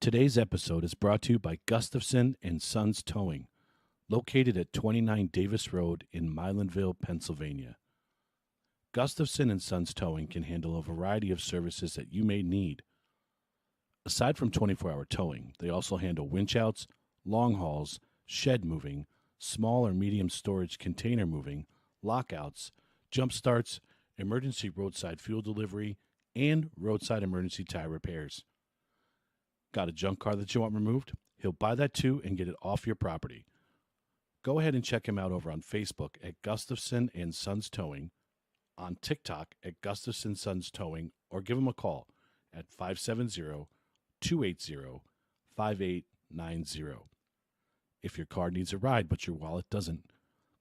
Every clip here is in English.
Today's episode is brought to you by Gustafson and Sons Towing, located at 29 Davis Road in Milanville, Pennsylvania. Gustafson and Sons Towing can handle a variety of services that you may need. Aside from 24-hour towing, they also handle winch outs, long hauls, shed moving, small or medium storage container moving, lockouts, jump starts, emergency roadside fuel delivery, and roadside emergency tire repairs. Got a junk car that you want removed? He'll buy that too and get it off your property. Go ahead and check him out over on Facebook at Gustafson and Sons Towing, on TikTok at Gustafson Sons Towing, or give him a call at 570-280-5890. If your car needs a ride but your wallet doesn't,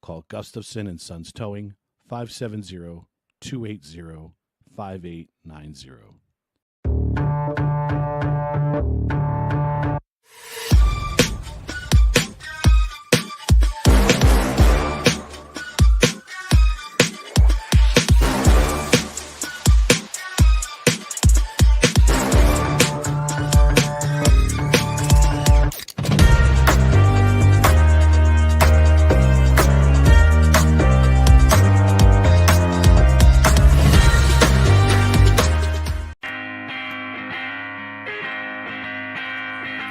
call Gustafson and Sons Towing, 570-280-5890.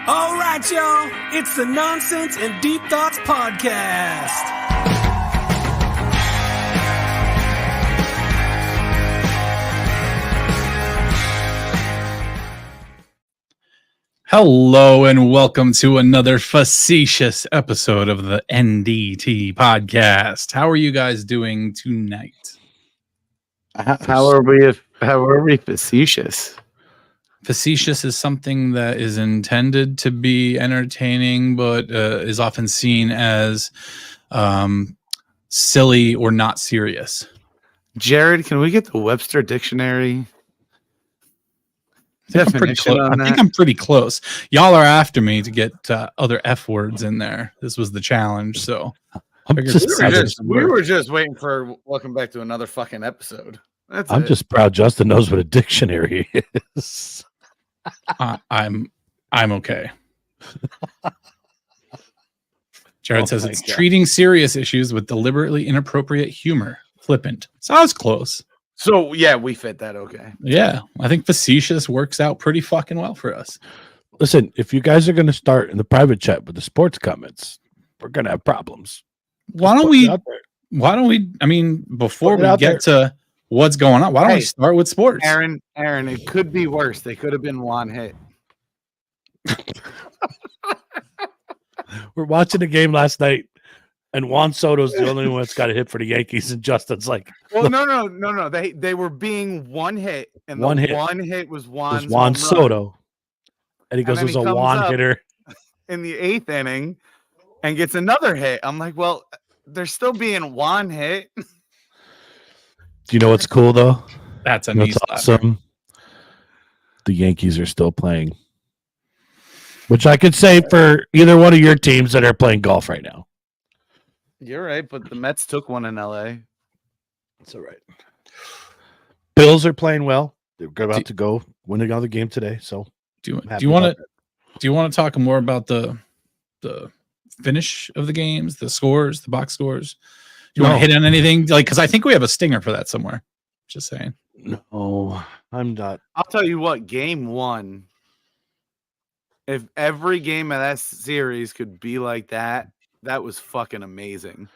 All right, y'all, it's the Nonsense and Deep Thoughts Podcast. Hello and welcome to another facetious episode of the NDT Podcast. How are you guys doing tonight? How are we facetious? Facetious is something that is intended to be entertaining, but is often seen as silly or not serious. Jared, can we get the Webster Dictionary definition on that? I think I'm pretty close. Y'all are after me to get other F words in there. This was the challenge, so we were just waiting for welcome back to another fucking episode. I'm just proud Justin knows what a dictionary is. I'm okay. Jared says it's treating serious issues with deliberately inappropriate humor. Flippant. So I was close. So yeah, we fit that okay. Yeah, I think facetious works out pretty fucking well for us. Listen, if you guys are going to start in the private chat with the sports comments, we're going to have problems. Why don't we, I mean, before we get to what's going on, why don't we start with sports? Aaron, it could be worse. They could have been one hit. We're watching a game last night, and Juan Soto's the only one that's got a hit for the Yankees, and Justin's like, well, no. They were being one hit, and one hit was Juan Soto. And he goes, there's a Juan hitter in the 8th inning and gets another hit. I'm like, well, they're still being one hit. Do you know what's cool though? That's awesome. The Yankees are still playing, which I could say for either one of your teams that are playing golf right now. You're right, but the Mets took one in LA. That's all right. Bills are playing well. They're about to go win another game today. So do you want to talk more about the finish of the games, the scores, the box scores? Do you want to hit on anything? Because I think we have a stinger for that somewhere. Just saying. No, I'm not. I'll tell you what, game 1, if every game of that series could be like that, that was fucking amazing.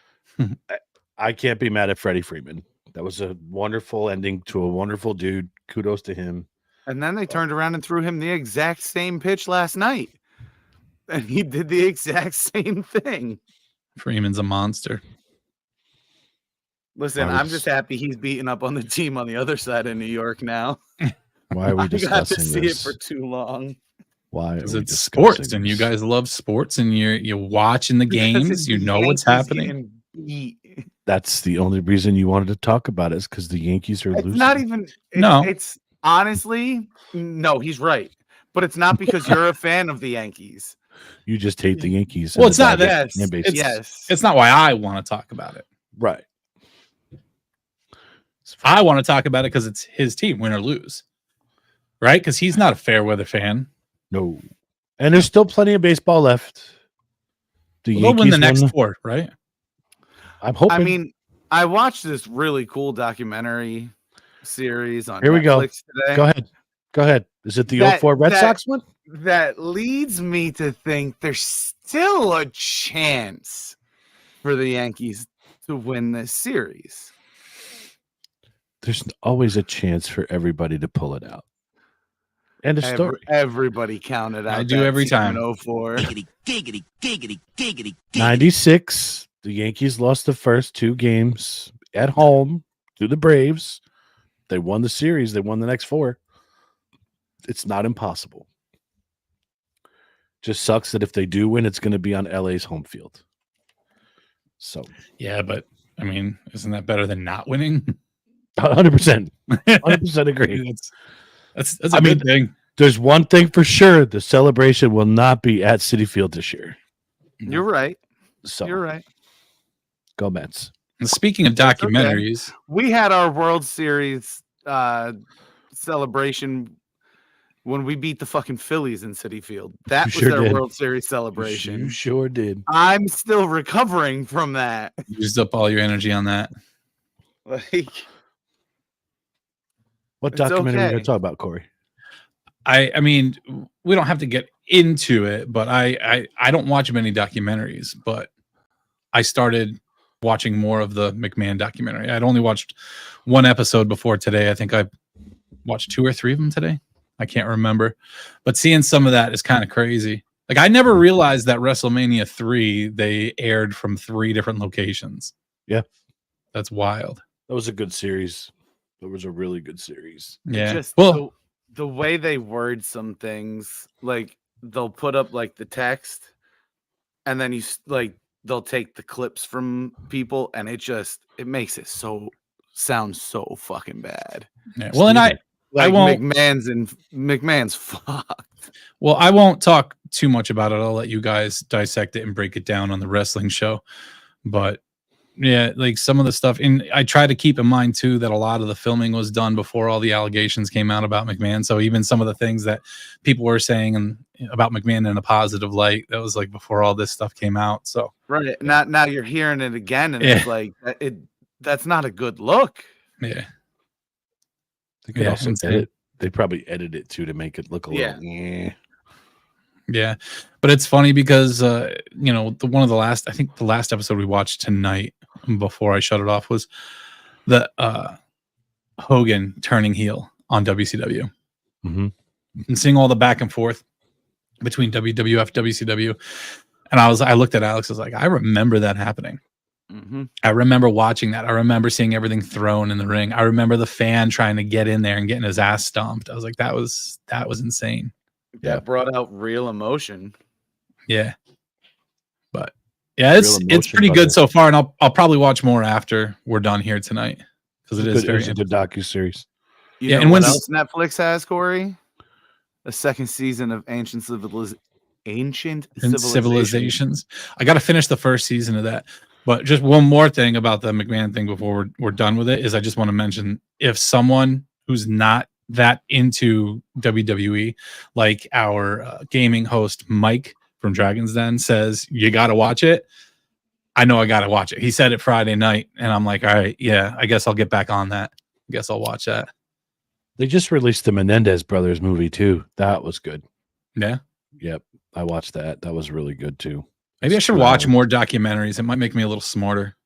I can't be mad at Freddie Freeman. That was a wonderful ending to a wonderful dude. Kudos to him. And then they turned around and threw him the exact same pitch last night. And he did the exact same thing. Freeman's a monster. Listen, I'm just happy he's beating up on the team on the other side of New York now. Why are we discussing got to see this? it for too long. Why? Because it's sports, and you guys love sports, and you're watching the games. You know what's happening. That's the only reason you wanted to talk about it, is because the Yankees are losing. It's not even. It's honestly, no, he's right. But it's not because you're a fan of the Yankees. You just hate the Yankees. Well, it's not that. Yes. It's not why I want to talk about it. Right. I want to talk about it because it's his team, win or lose. Right? Because he's not a fair weather fan. No. And there's still plenty of baseball left. They'll win the next 4, right? I'm hoping. I mean, I watched this really cool documentary series on Here we go. Netflix today. Go ahead. Is it the 04 Red Sox one? That leads me to think there's still a chance for the Yankees to win this series. There's always a chance for everybody to pull it out. And a story. Everybody counted out. I do every time. 04. Giggity, giggity, giggity, 96. The Yankees lost the first 2 games at home to the Braves. They won the series. They won the next 4. It's not impossible. Just sucks that if they do win, it's going to be on LA's home field. So yeah, but I mean, isn't that better than not winning? 100%. 100% agree. That's a good thing. There's one thing for sure: the celebration will not be at Citi Field this year. You're right. So You're right. Go Mets. And speaking of documentaries, we had our World Series celebration when we beat the fucking Phillies in Citi Field. That was sure their did. World Series celebration. You sure did. I'm still recovering from that. used up all your energy on that. Like, What It's documentary are you okay. going to talk about, Corey? I mean, we don't have to get into it, but I don't watch many documentaries, but I started watching more of the McMahon documentary. I'd only watched 1 episode before today. I think I watched 2 or 3 of them today. I can't remember, but seeing some of that is kind of crazy. Like, I never realized that WrestleMania 3, they aired from 3 different locations. Yeah. That's wild. That was a good series. That was a really good series. Yeah. just Well, the way they word some things, like they'll put up like the text, and then they'll take the clips from people, and it makes it sound so fucking bad. yeah. Well, and I won't. McMahon's fucked. Well, I won't talk too much about it. I'll let you guys dissect it and break it down on the wrestling show. But yeah, like some of the stuff, and I try to keep in mind too that a lot of the filming was done before all the allegations came out about McMahon. So even some of the things that people were saying about McMahon in a positive light, that was like before all this stuff came out. So Right. Now you're hearing it again, and it's like that's not a good look. yeah. They could Yeah, also insane. edit. They probably edit it too to make it look a Yeah. little. Yeah. Yeah, but it's funny because one of the last, I think the last episode we watched tonight before I shut it off was the Hogan turning heel on WCW, Mm-hmm. and seeing all the back and forth between WWF, WCW, and I looked at Alex, I was like, I remember that happening. Mm-hmm. I remember watching that. I remember seeing everything thrown in the ring. I remember the fan trying to get in there and getting his ass stomped. I was like, that was insane. Yeah. That brought out real emotion. Yeah. But yeah, it's emotion, pretty brother. good so far, and I'll probably watch more after we're done here tonight because it is very a good docuseries. You Yeah, know and what when's- else Netflix has, Corey? A second season of Ancient civilizations. I got to finish the first season of that. But just one more thing about the McMahon thing before we're done with it is I just want to mention, if someone who's not that into WWE, like our gaming host Mike from Dragon's Den says, you got to watch it. I know I got to watch it. He said it Friday night, and I'm like, all right, yeah, I guess I'll get back on that. I guess I'll watch that. They just released the Menendez brothers movie too. That was good. Yeah. Yep. I watched that. That was really good too. Maybe I should watch more documentaries. It might make me a little smarter.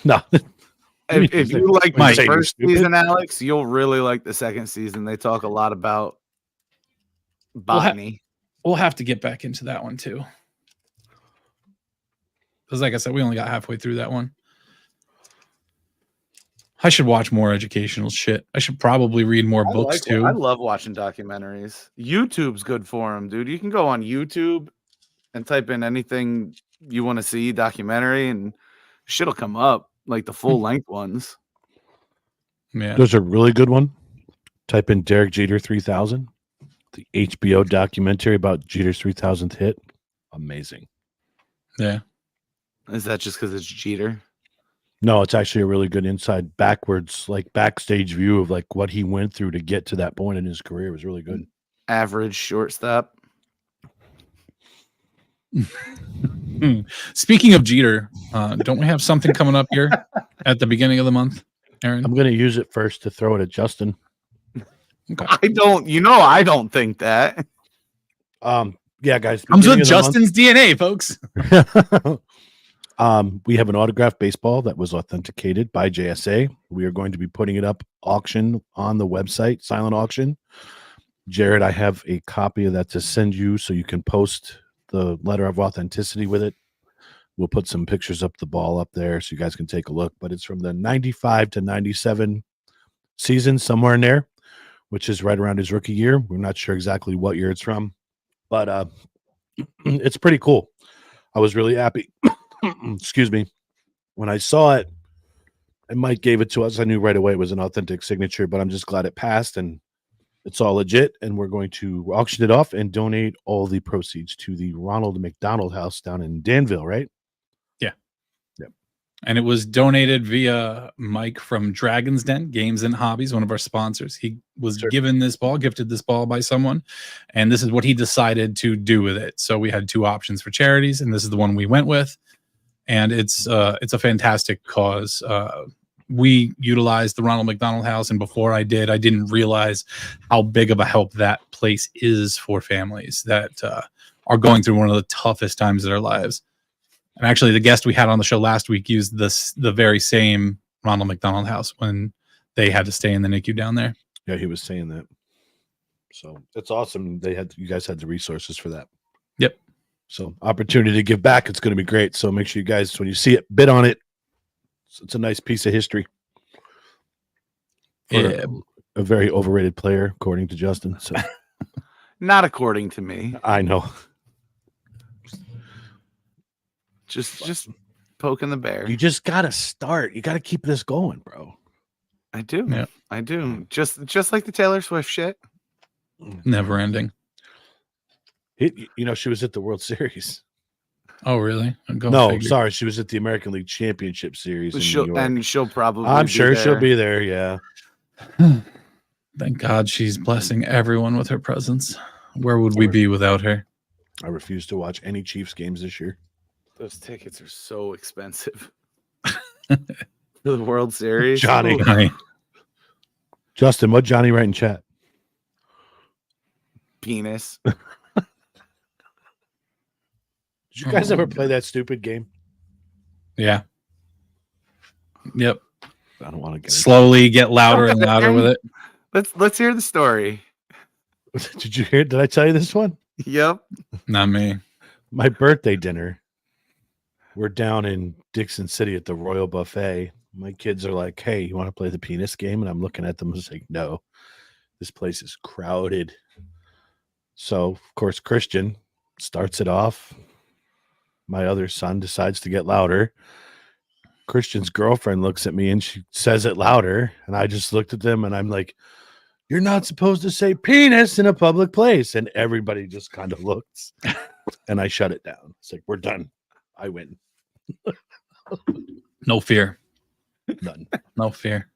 No. If you like Mike, the you're first stupid. season, Alex, you'll really like the second season. They talk a lot about botany. We'll have to get back into that one too. Because like I said, we only got halfway through that one. I should watch more educational shit. I should probably read more books too. I love watching documentaries. YouTube's good for them, dude. You can go on YouTube and type in anything you want to see, documentary, and shit'll come up, like the full length ones. Yeah. There's a really good one. Type in Derek Jeter 3000. The HBO documentary about Jeter's 3000th hit. Amazing. Yeah. Is that just because it's Jeter? No, it's actually a really good inside backwards, like backstage view of like what he went through to get to that point in his career. It was really good. average shortstop. Speaking of Jeter, don't we have something coming up here at the beginning of the month, Aaron? I'm going to use it first to throw it at Justin. Okay. I don't think that. Yeah, guys. Comes with beginning of the Justin's DNA, folks. We have an autographed baseball that was authenticated by JSA. We are going to be putting it up auction on the website, silent auction. Jared, I have a copy of that to send you so you can post the letter of authenticity with it. We'll put some pictures up the ball up there so you guys can take a look. But it's from the 95 to 97 season, somewhere in there, which is right around his rookie year. We're not sure exactly what year it's from, but it's pretty cool. I was really happy. Excuse me. When I saw it, and Mike gave it to us, I knew right away it was an authentic signature, but I'm just glad it passed and it's all legit. And we're going to auction it off and donate all the proceeds to the Ronald McDonald House down in Danville, right? And it was donated via Mike from Dragon's Den Games and Hobbies, one of our sponsors. He was gifted this ball by someone, and this is what he decided to do with it. So we had two options for charities, and this is the one we went with. And it's a fantastic cause. We utilized the Ronald McDonald House, and before I didn't realize how big of a help that place is for families that are going through one of the toughest times of their lives. And actually, the guest we had on the show last week used the very same Ronald McDonald House when they had to stay in the NICU down there. Yeah, he was saying that. So it's awesome. You guys had the resources for that. Yep. So opportunity to give back. It's going to be great. So make sure you guys, when you see it, bid on it. It's a nice piece of history. Yeah. A very overrated player, according to Justin. So Not according to me. I know. Just poking the bear. You just got to start. You got to keep this going, bro. I do. Yeah. I do. Just like the Taylor Swift shit. Never ending. She was at the World Series. Oh, really? Sorry. She was at the American League Championship Series in New York. And she'll probably I'm sure she'll be there, yeah. Thank God she's blessing everyone with her presence. Where would we be without her? I refuse to watch any Chiefs games this year. Those tickets are so expensive. For the World Series. Johnny. Johnny. Justin, what Johnny write in chat? Penis. Did you guys ever play that stupid game? Yeah. Yep. I don't want to get Slowly get louder and louder with it. Let's hear the story. Did you hear? Did I tell you this one? Yep. Not me. My birthday dinner. We're down in Dixon City at the Royal Buffet. My kids are like, "Hey, you want to play the penis game?" And I'm looking at them and like, "No, this place is crowded." So, of course, Christian starts it off. My other son decides to get louder. Christian's girlfriend looks at me and she says it louder. And I just looked at them and I'm like, "You're not supposed to say penis in a public place." And everybody just kind of looks. And I shut it down. It's like, we're done. I win. No fear. None. No fear.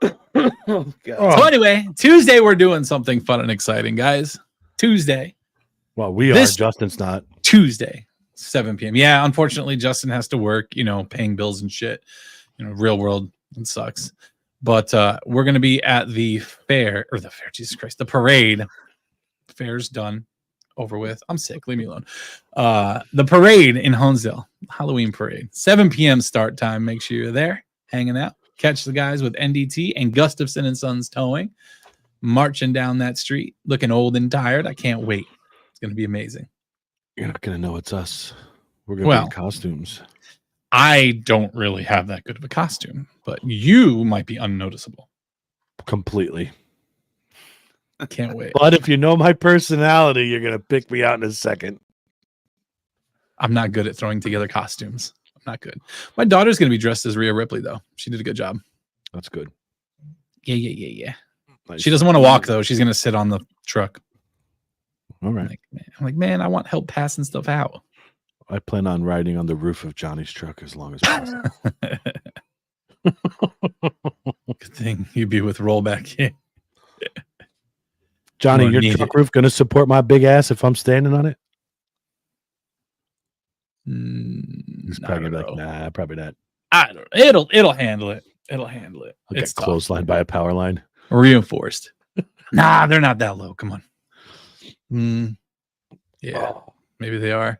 Oh, God. So anyway, Tuesday we're doing something fun and exciting, guys. Tuesday. Well, we This- are. Justin's not. Tuesday, 7 p.m. Yeah, unfortunately, Justin has to work, paying bills and shit. Real world, it sucks. But we're going to be at the Jesus Christ, the parade. Fair's done, over with. I'm sick, leave me alone. The parade in Honesdale, Halloween parade, 7 p.m. start time. Make sure you're there, hanging out. Catch the guys with NDT and Gustafson and Sons Towing, marching down that street, looking old and tired. I can't wait. It's going to be amazing. You're not going to know it's us. We're going to be in costumes. I don't really have that good of a costume, but you might be unnoticeable. Completely. Can't wait. But if you know my personality, you're going to pick me out in a second. I'm not good at throwing together costumes. I'm not good. My daughter's going to be dressed as Rhea Ripley, though. She did a good job. That's good. Yeah. Nice. She doesn't want to walk, though. She's going to sit on the truck. All right. I'm like, man, I want help passing stuff out. I plan on riding on the roof of Johnny's truck as long as possible. Good thing you'd be with rollback. Johnny, gonna your need truck it. roof going to support my big ass if I'm standing on it? He's I probably don't like, know. nah, probably not. I don't. It'll handle it. It'll handle it. I'll It's get clotheslined by a power line. reinforced. Nah, they're not that low. Come on. Yeah, maybe they are.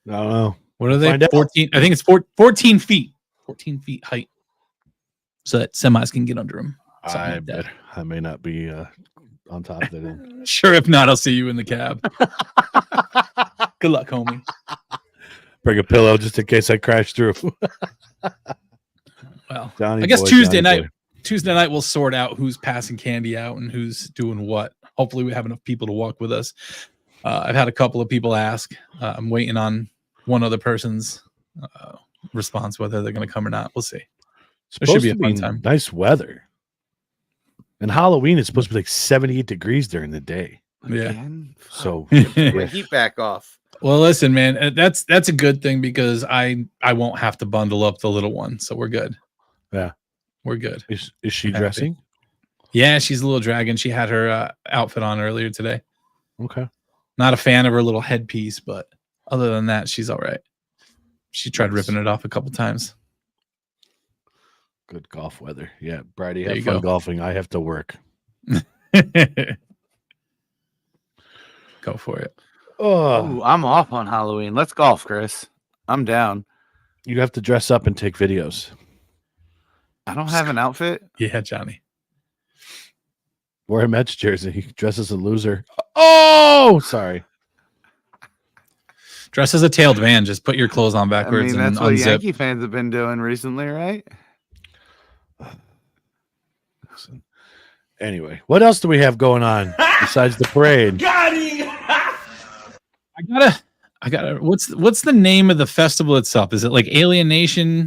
I don't know. What are they? Find out. 14. I think it's 14 feet. 14 feet height. So that semis can get under them. I may not be on top of it. Sure, if not, I'll see you in the cab. Good luck, homie. Bring a pillow just in case I crash through. Well, Johnny I guess boy, Tuesday Johnny night. boy. Tuesday night we'll sort out who's passing candy out and who's doing what. Hopefully, we have enough people to walk with us. I've had a couple of people ask. I'm waiting on one other person's response whether they're going to come or not. We'll see. It should be a fun time. Nice weather. And Halloween is supposed to be like 78 degrees during the day. Yeah. Again? So My heat back off. Well, listen, man, that's a good thing because I won't have to bundle up the little one, so we're good. Yeah, we're good. Is she Happy. dressing? Yeah, she's a little dragon. She had her outfit on earlier today. Okay. Not a fan of her little headpiece, but other than that, she's all right. She tried ripping it off a couple times. Good golf weather. Yeah, Brady, There have you fun go. golfing. I have to work. Go for it. Oh, Ooh, I'm off on Halloween. Let's golf, Chris. I'm down. you have to dress up and take videos. I don't have an outfit. Yeah, Johnny. Wear a Mets jersey. He dresses a loser. Oh, sorry. Dress as a tailed man. Just put your clothes on I backwards mean, and that's what unzip. Yankee fans have been doing recently, right? Listen. Anyway, what else do we have going on besides the parade? I gotta. What's the name of the festival itself? Is it like Alien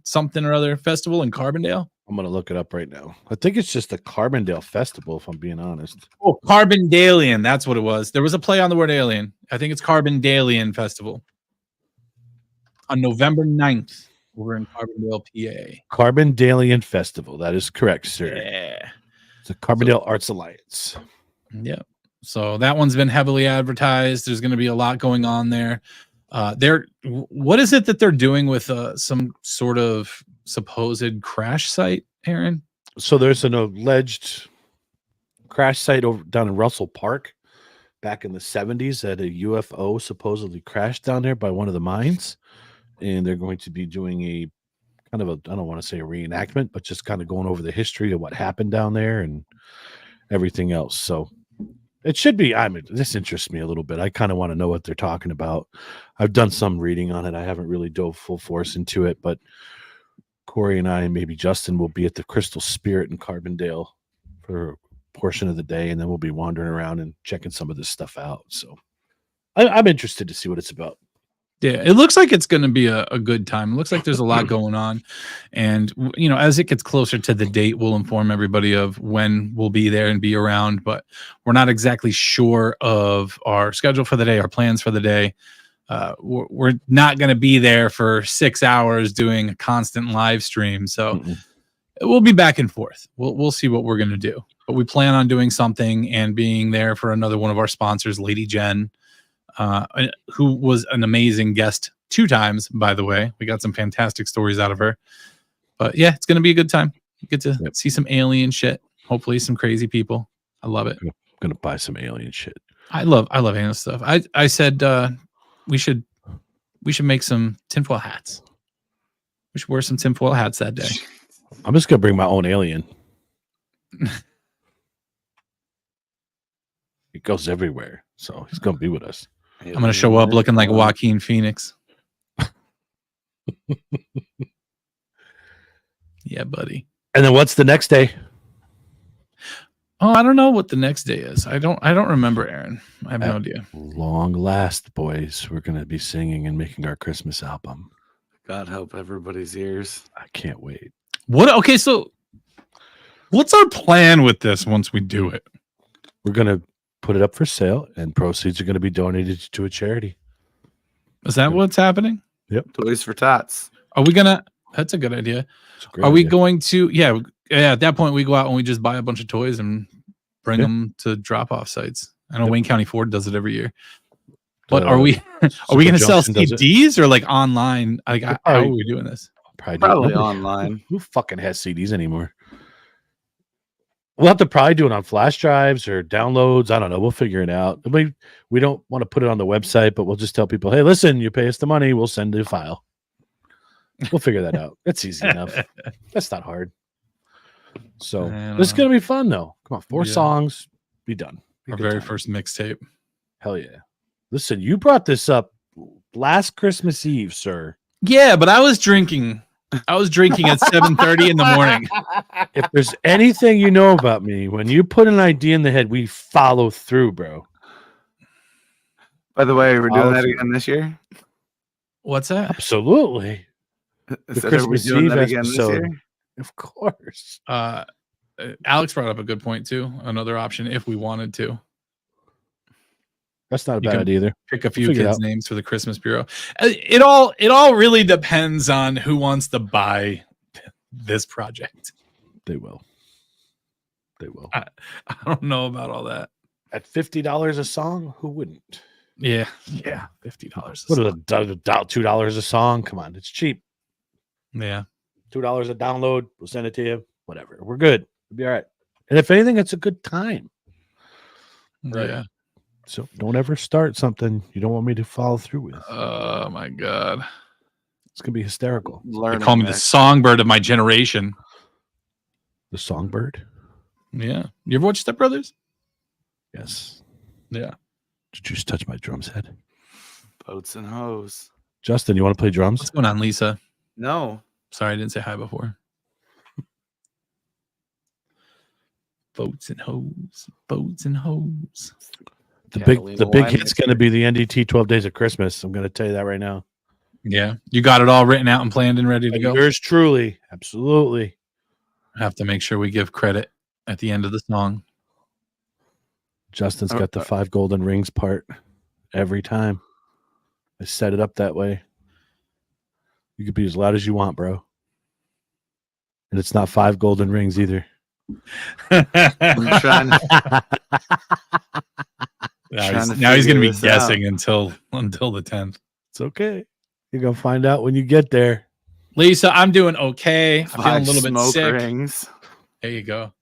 something or other festival in Carbondale? I'm going to look it up right now. I think it's just the Carbondale Festival, if I'm being honest. Oh, Carbondalian. That's what it was. There was a play on the word alien. I think it's Carbondalian Festival on November 9th. Over in Carbondale, PA. Carbondalian Festival. That is correct, sir. Yeah. It's a Carbondale Arts Alliance. Yep. So that one's been heavily advertised. There's going to be a lot going on there. What is it that they're doing with some sort of supposed crash site, Aaron? So there's an alleged crash site over down in Russell Park back in the 70s that a UFO supposedly crashed down there by one of the mines. And they're going to be doing a kind of I don't want to say a reenactment, but just kind of going over the history of what happened down there and everything else. So it should be, this interests me a little bit. I kind of want to know what they're talking about. I've done some reading on it. I haven't really dove full force into it, but Corey and I and maybe Justin will be at the Crystal Spirit in Carbondale for a portion of the day, and then we'll be wandering around and checking some of this stuff out. So I'm interested to see what it's about. Yeah, it looks like it's going to be a good time. It looks like there's a lot going on. And, as it gets closer to the date, we'll inform everybody of when we'll be there and be around. But we're not exactly sure of our schedule for the day, our plans for the day. We're not going to be there for 6 hours doing a constant live stream. So we'll be back and forth. We'll see what we're going to do. But we plan on doing something and being there for another one of our sponsors, Lady Jen. Who was an amazing guest 2 times, by the way. We got some fantastic stories out of her. But yeah, it's going to be a good time. You get to see some alien shit. Hopefully some crazy people. I love it. I'm going to buy some alien shit. I love alien stuff. I said we should make some tinfoil hats. We should wear some tinfoil hats that day. I'm just going to bring my own alien. It goes everywhere. So he's going to be with us. I'm going to show up looking like Joaquin Phoenix. Yeah, buddy. And then what's the next day? Oh, I don't know what the next day is. I don't remember, Aaron. I have no idea. Long last, boys. We're going to be singing and making our Christmas album. God help everybody's ears. I can't wait. What? Okay, so what's our plan with this once we do it? We're going to put it up for sale, and proceeds are going to be donated to a charity. Is that what's happening? Yep. Toys for Tots. Are we gonna? That's a good idea. It's a great Are we idea. going to? Yeah. At that point, we go out and we just buy a bunch of toys and bring Yeah. them to drop-off sites. I know Yep. Wayne County Ford does it every year. But are we Super going to sell Junction does it. CDs or like online? Like, how are we doing this? Probably online. Who fucking has CDs anymore? We'll have to probably do it on flash drives or downloads. I don't know. We'll figure it out. We don't want to put it on the website, but we'll just tell people, hey, listen, you pay us the money, we'll send the file. We'll figure that out. That's easy enough. That's not hard. So this is going to be fun, though. Come on, 4 songs, be done. Our very first mixtape. Hell yeah. Listen, you brought this up last Christmas Eve, sir. Yeah, but I was drinking. I was drinking at 7:30 in the morning. If there's anything you know about me, when you put an idea in the head, we follow through, bro. By the way, we're doing that again this year. What's that? Absolutely. The Christmas Eve episode. Of course. Alex brought up a good point too. Another option if we wanted to. That's not a bad idea either. Pick a few kids' names for the Christmas Bureau. It all really depends on who wants to buy this project. They will. They will. I don't know about all that. At $50 a song, who wouldn't? Yeah. $50. What are the $2 a song? Come on, it's cheap. Yeah. $2 a download. We'll send it to you. Whatever. We're good. We'll be all right. And if anything, it's a good time. Right. Yeah. So don't ever start something you don't want me to follow through with. Oh my God. It's gonna be hysterical. They call me the songbird of my generation. The songbird? Yeah. You ever watch Step Brothers? Yes. Yeah. Did you just touch my drum's head? Boats and hoes. Justin, you want to play drums? What's going on, Lisa? No. Sorry, I didn't say hi before. Boats and hoes. Boats and hoes. The big hit's going to be the NDT 12 Days of Christmas. I'm going to tell you that right now. Yeah. You got it all written out and planned and ready to go? Yours truly. Absolutely. Have to make sure we give credit at the end of the song. Justin's got the 5 golden rings part every time. I set it up that way. You could be as loud as you want, bro. And it's not 5 golden rings either. I'm trying to... Now he's going to be guessing until the 10th. It's okay. You're going to find out when you get there. Lisa, I'm doing okay. I'm feeling a little bit sick. Rings. There you go.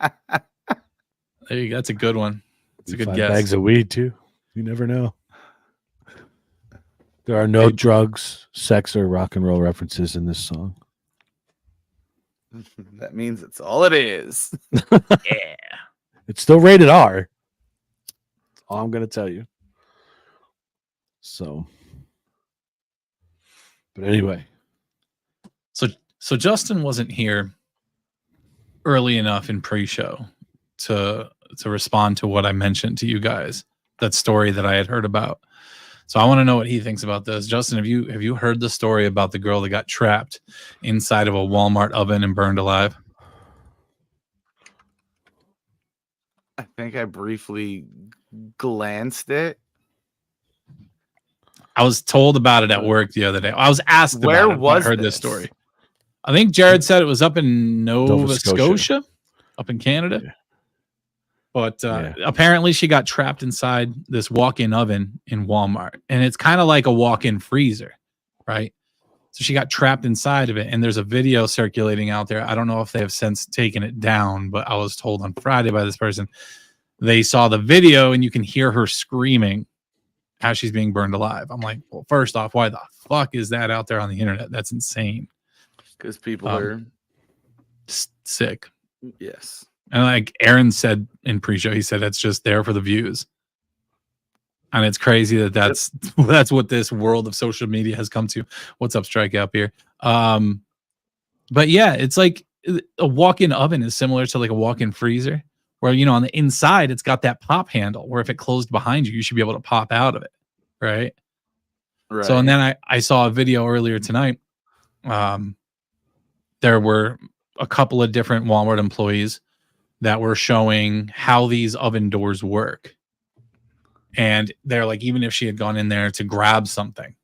There you go. That's a good one. It's a good 5 guess. bags of weed, too. You never know. There are no drugs, sex, or rock and roll references in this song. That means it's all it is. Yeah. It's still rated R. That's all I'm going to tell you. So, but anyway. So Justin wasn't here early enough in pre-show to respond to what I mentioned to you guys, that story that I had heard about. So I want to know what he thinks about this. Justin, have you heard the story about the girl that got trapped inside of a Walmart oven and burned alive? I think I briefly glanced it. I was told about it at work the other day. I was asked Where about it. Was I heard this? this story. I think Jared said it was up in Nova Scotia, up in Canada. Yeah. But apparently she got trapped inside this walk-in oven in Walmart. And it's kind of like a walk-in freezer, right? So she got trapped inside of it. And there's a video circulating out there. I don't know if they have since taken it down, but I was told on Friday by this person, they saw the video and you can hear her screaming as she's being burned alive. I'm like, well, first off, why the fuck is that out there on the internet? That's insane. Because people are sick. Yes. And like Aaron said in pre-show, he said it's just there for the views. And it's crazy that's what this world of social media has come to. What's up, Strikeout here? But yeah, it's like a walk-in oven is similar to like a walk-in freezer where, you know, on the inside, it's got that pop handle where if it closed behind you, you should be able to pop out of it. Right. So, and then I saw a video earlier tonight. There were a couple of different Walmart employees that were showing how these oven doors work. And they're like, even if she had gone in there to grab something,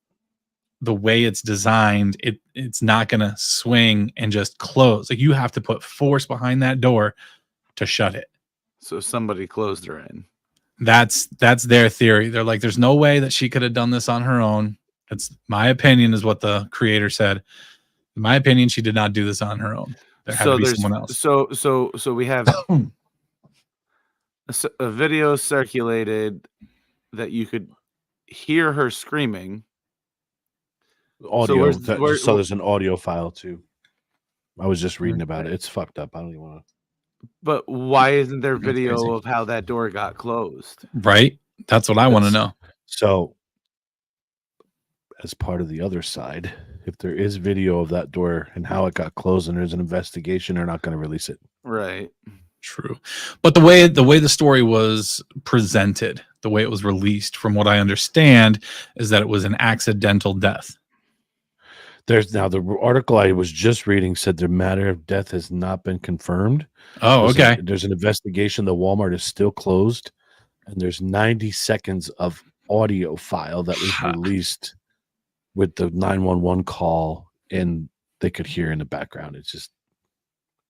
the way it's designed, it's not going to swing and just close. Like you have to put force behind that door to shut it. So somebody closed her in. That's their theory. They're like, there's no way that she could have done this on her own. That's my opinion, is what the creator said. In my opinion, she did not do this on her own. There had to be someone else. So we have a video circulated that you could hear her screaming. Audio. where's- So there's an audio file too. I was just reading about it. It's fucked up. I don't even want to. But why isn't there That's video crazy. of how that door got closed? Right? That's what I want to know. So, as part of the other side, if there is video of that door and how it got closed and there's an investigation, they're not going to release it. Right. True. But the way the story was presented, the way it was released, from what I understand, is that it was an accidental death. There's now the article I was just reading said the matter of death has not been confirmed. Oh, okay. There's an investigation. The Walmart is still closed, and there's 90 seconds of audio file that was released with the 911 call, and they could hear in the background. It's just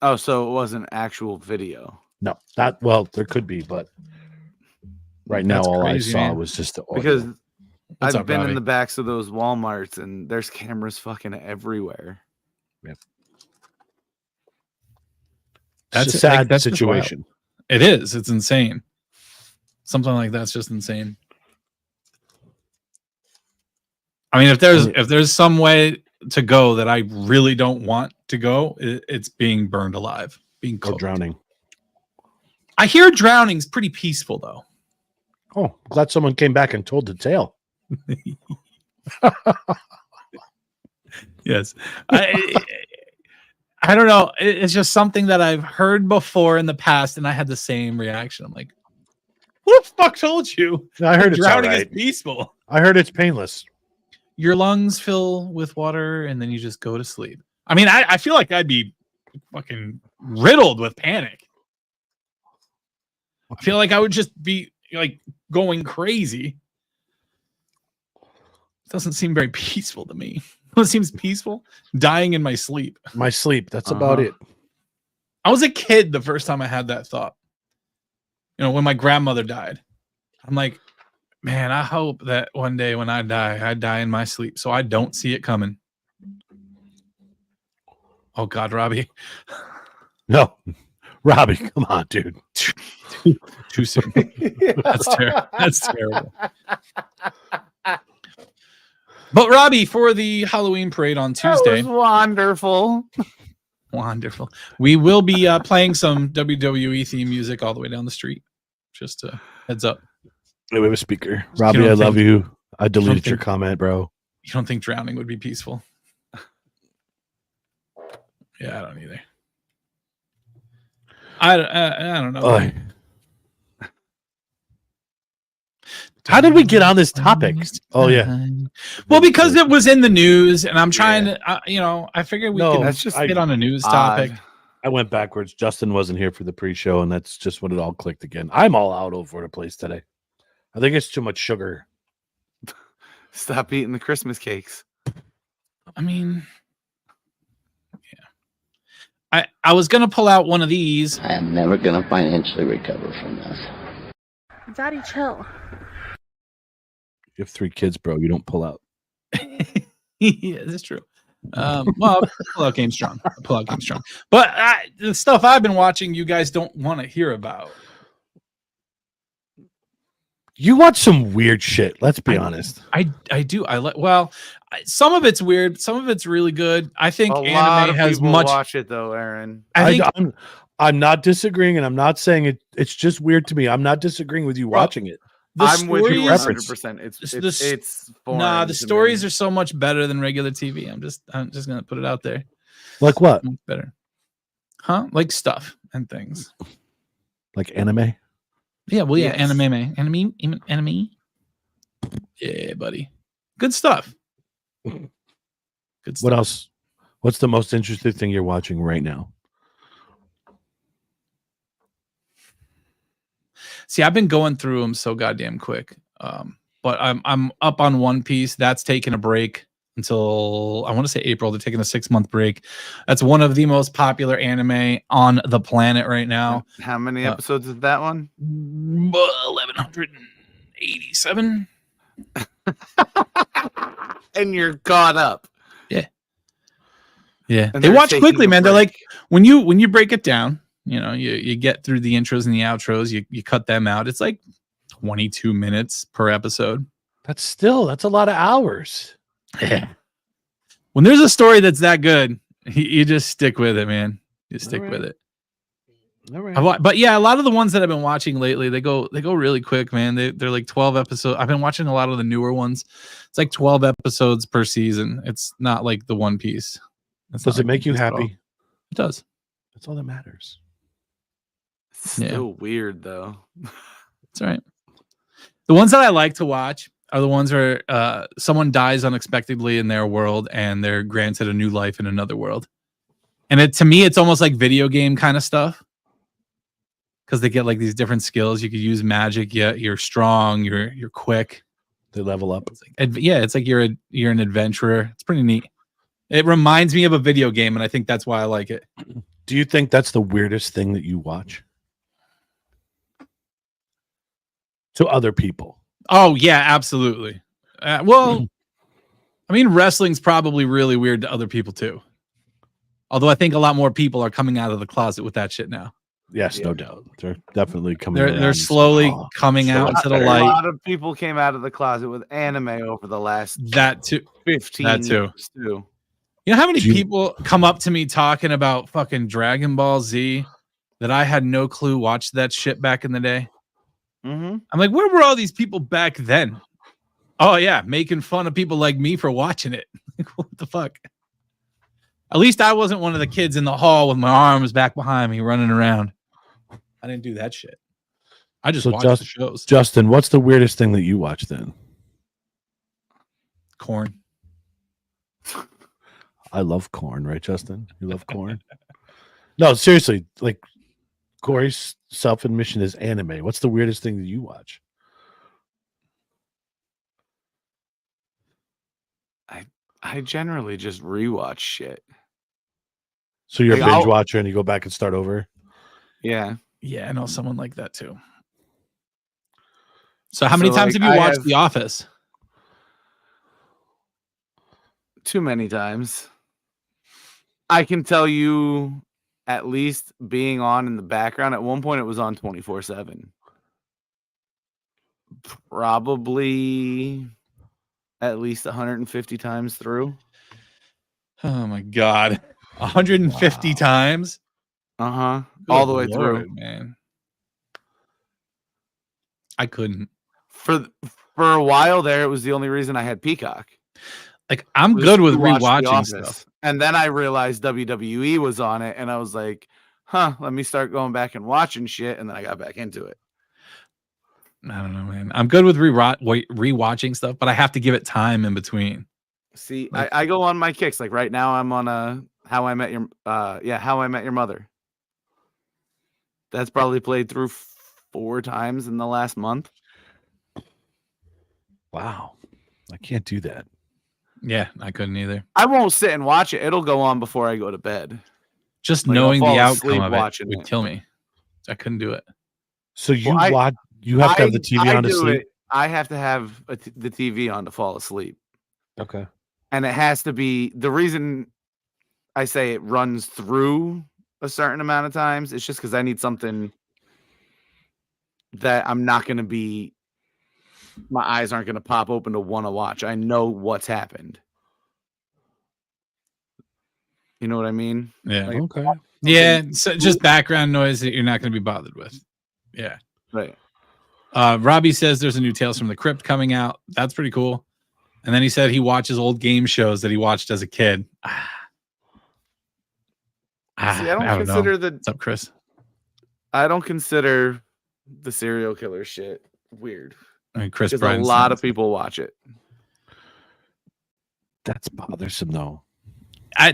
Oh, so it wasn't actual video. no, not well. There could be, but right now That's all crazy, I saw man. was just the audio. Because What's I've up, been Robbie? in the backs of those Walmarts and there's cameras fucking everywhere. That's a like, sad that's just wild. situation. It is. It's insane. Something like that's just insane. I mean, if there's some way to go that I really don't want to go, it's being burned alive, being Or cooked. drowning. I hear drowning's pretty peaceful though. Oh, glad someone came back and told the tale. Yes. I don't know. It's just something that I've heard before in the past, and I had the same reaction. I'm like, who the fuck told you? I heard it's all drowning right. is peaceful. I heard it's painless. Your lungs fill with water, and then you just go to sleep. I mean, I feel like I'd be fucking riddled with panic. I feel like I would just be like going crazy. Doesn't seem very peaceful to me. What seems peaceful? Dying in my sleep. My sleep. That's about it. I was a kid the first time I had that thought. You know, when my grandmother died, I'm like, man, I hope that one day when I die in my sleep, so I don't see it coming. Oh God, Robbie. No, Robbie, come on, dude. Too soon. That's terrible. That's terrible. But Robbie, for the Halloween parade on Tuesday, That was wonderful. wonderful. We will be playing some WWE theme music all the way down the street. Just a heads up. We have a speaker. Robbie, I love you. I deleted your comment, bro. You don't think drowning would be peaceful? Yeah, I don't either. I don't know. How did we get on this topic? Oh yeah. Well, because it was in the news, and I'm trying to, I figured we could that's just get on a news odd. topic. I went backwards. Justin wasn't here for the pre-show, and that's just when it all clicked again. I'm all out over the place today. I think it's too much sugar. Stop eating the Christmas cakes. I mean, yeah. I was gonna pull out one of these. I am never going to financially recover from this. Daddy, chill. You have 3 kids, bro. You don't pull out. Yeah, that's true. Well, pull out game strong. But the stuff I've been watching, you guys don't want to hear about. You watch some weird shit. Let's be honest. I do. Some of it's weird. Some of it's really good. I think A lot anime of has people much. watch it though, Aaron. I think I'm not disagreeing, and I'm not saying it. It's just weird to me. I'm not disagreeing with you watching it. the I'm with you stories. 100%. the It's Nah, the stories are so much better than regular TV. I'm just gonna put it out there. Like what? Much better, huh? Like stuff and things. Like anime? Yeah, well, yeah, Yes. anime. Yeah, buddy, good stuff. Good stuff. What else? What's the most interesting thing you're watching right now? See, I've been going through them so goddamn quick. But I'm up on One Piece. That's taking a break. until I want to say April. They're taking a 6-month break. That's one of the most popular anime on the planet right now. How many episodes is that one? 1187. And you're caught up. Yeah, And they they're watch taking quickly, a man. They're break. like when you break it down, you get through the intros and the outros, you cut them out. It's like 22 minutes per episode. That's a lot of hours. Yeah. When there's a story that's that good, you just stick with it, man. You stick with it. All right. But yeah, a lot of the ones that I've been watching lately, they go really quick, man. They're like 12 episodes. I've been watching a lot of the newer ones. It's like 12 episodes per season. It's not like the One Piece. Does it make you happy? It does. That's all that matters. It's still weird though. It's all right. The ones that I like to watch are the ones where someone dies unexpectedly in their world and they're granted a new life in another world. And to me, it's almost like video game kind of stuff. Because they get like these different skills. You could use magic. Yeah, you're strong. You're quick. They level up. It's like you're an adventurer. It's pretty neat. It reminds me of a video game, and I think that's why I like it. Do you think that's the weirdest thing that you watch? To other people? Oh yeah, absolutely. Well, I mean, wrestling's probably really weird to other people too. Although I think a lot more people are coming out of the closet with that shit now. Yes, no doubt. They're definitely coming. They're slowly coming out into the light. A lot of people came out of the closet with anime over the last 15 That too. years too. You know how many people come up to me talking about fucking Dragon Ball Z that I had no clue watched that shit back in the day? Mm-hmm. I'm like, where were all these people back then? Oh yeah, making fun of people like me for watching it. What the fuck? At least I wasn't one of the kids in the hall with my arms back behind me running around. I didn't do that shit. I just watched the shows. Justin, what's the weirdest thing that you watch then? Corn. I love corn, right, Justin? You love corn? No, seriously. Like Corey's self-admission is anime. What's the weirdest thing that you watch? I generally just rewatch shit. So you're Like, a binge I'll- watcher and you go back and start over? Yeah. Yeah, I know someone like that too. So how many times like, have you I watched have- The Office? Too many times. I can tell you at least being on in the background. At one point it was on 24/7. Probably at least 150 times through. Oh my god. 150 times? Uh-huh. All the way Good through. Lord, man. I couldn't. For a while there, it was the only reason I had Peacock. Like, I'm was good to with watch The rewatching Office. stuff. And then I realized WWE was on it, and I was like, let me start going back and watching shit. And then I got back into it. I don't know, man. I'm good with rewatching stuff, but I have to give it time in between. See, Like- I go on my kicks. Like right now, I'm on How I Met Your Mother. That's probably played through 4 times in the last month. Wow. I can't do that. Yeah, I couldn't either. I won't sit and watch it. It'll go on before I go to bed. Just Like, I'll knowing the fall outcome asleep of it watching would it. kill me. I couldn't do it. So you Well, you have to have the TV on to do sleep? it. I have to have the TV on to fall asleep. Okay. And it has to be the reason I say it runs through a certain amount of times. It's just because I need something that I'm not going to be, my eyes aren't going to pop open to want to watch. I know what's happened. You know what I mean? Yeah. Like, Okay. Yeah. So just background noise that you're not going to be bothered with. Yeah. right. Robbie says there's a new Tales from the Crypt coming out. That's pretty cool. And then he said he watches old game shows that he watched as a kid. See, I don't know. consider What's up, Chris? I don't consider the serial killer shit weird. I mean, Chris Because a Bryan lot says- of people watch it. That's bothersome, though.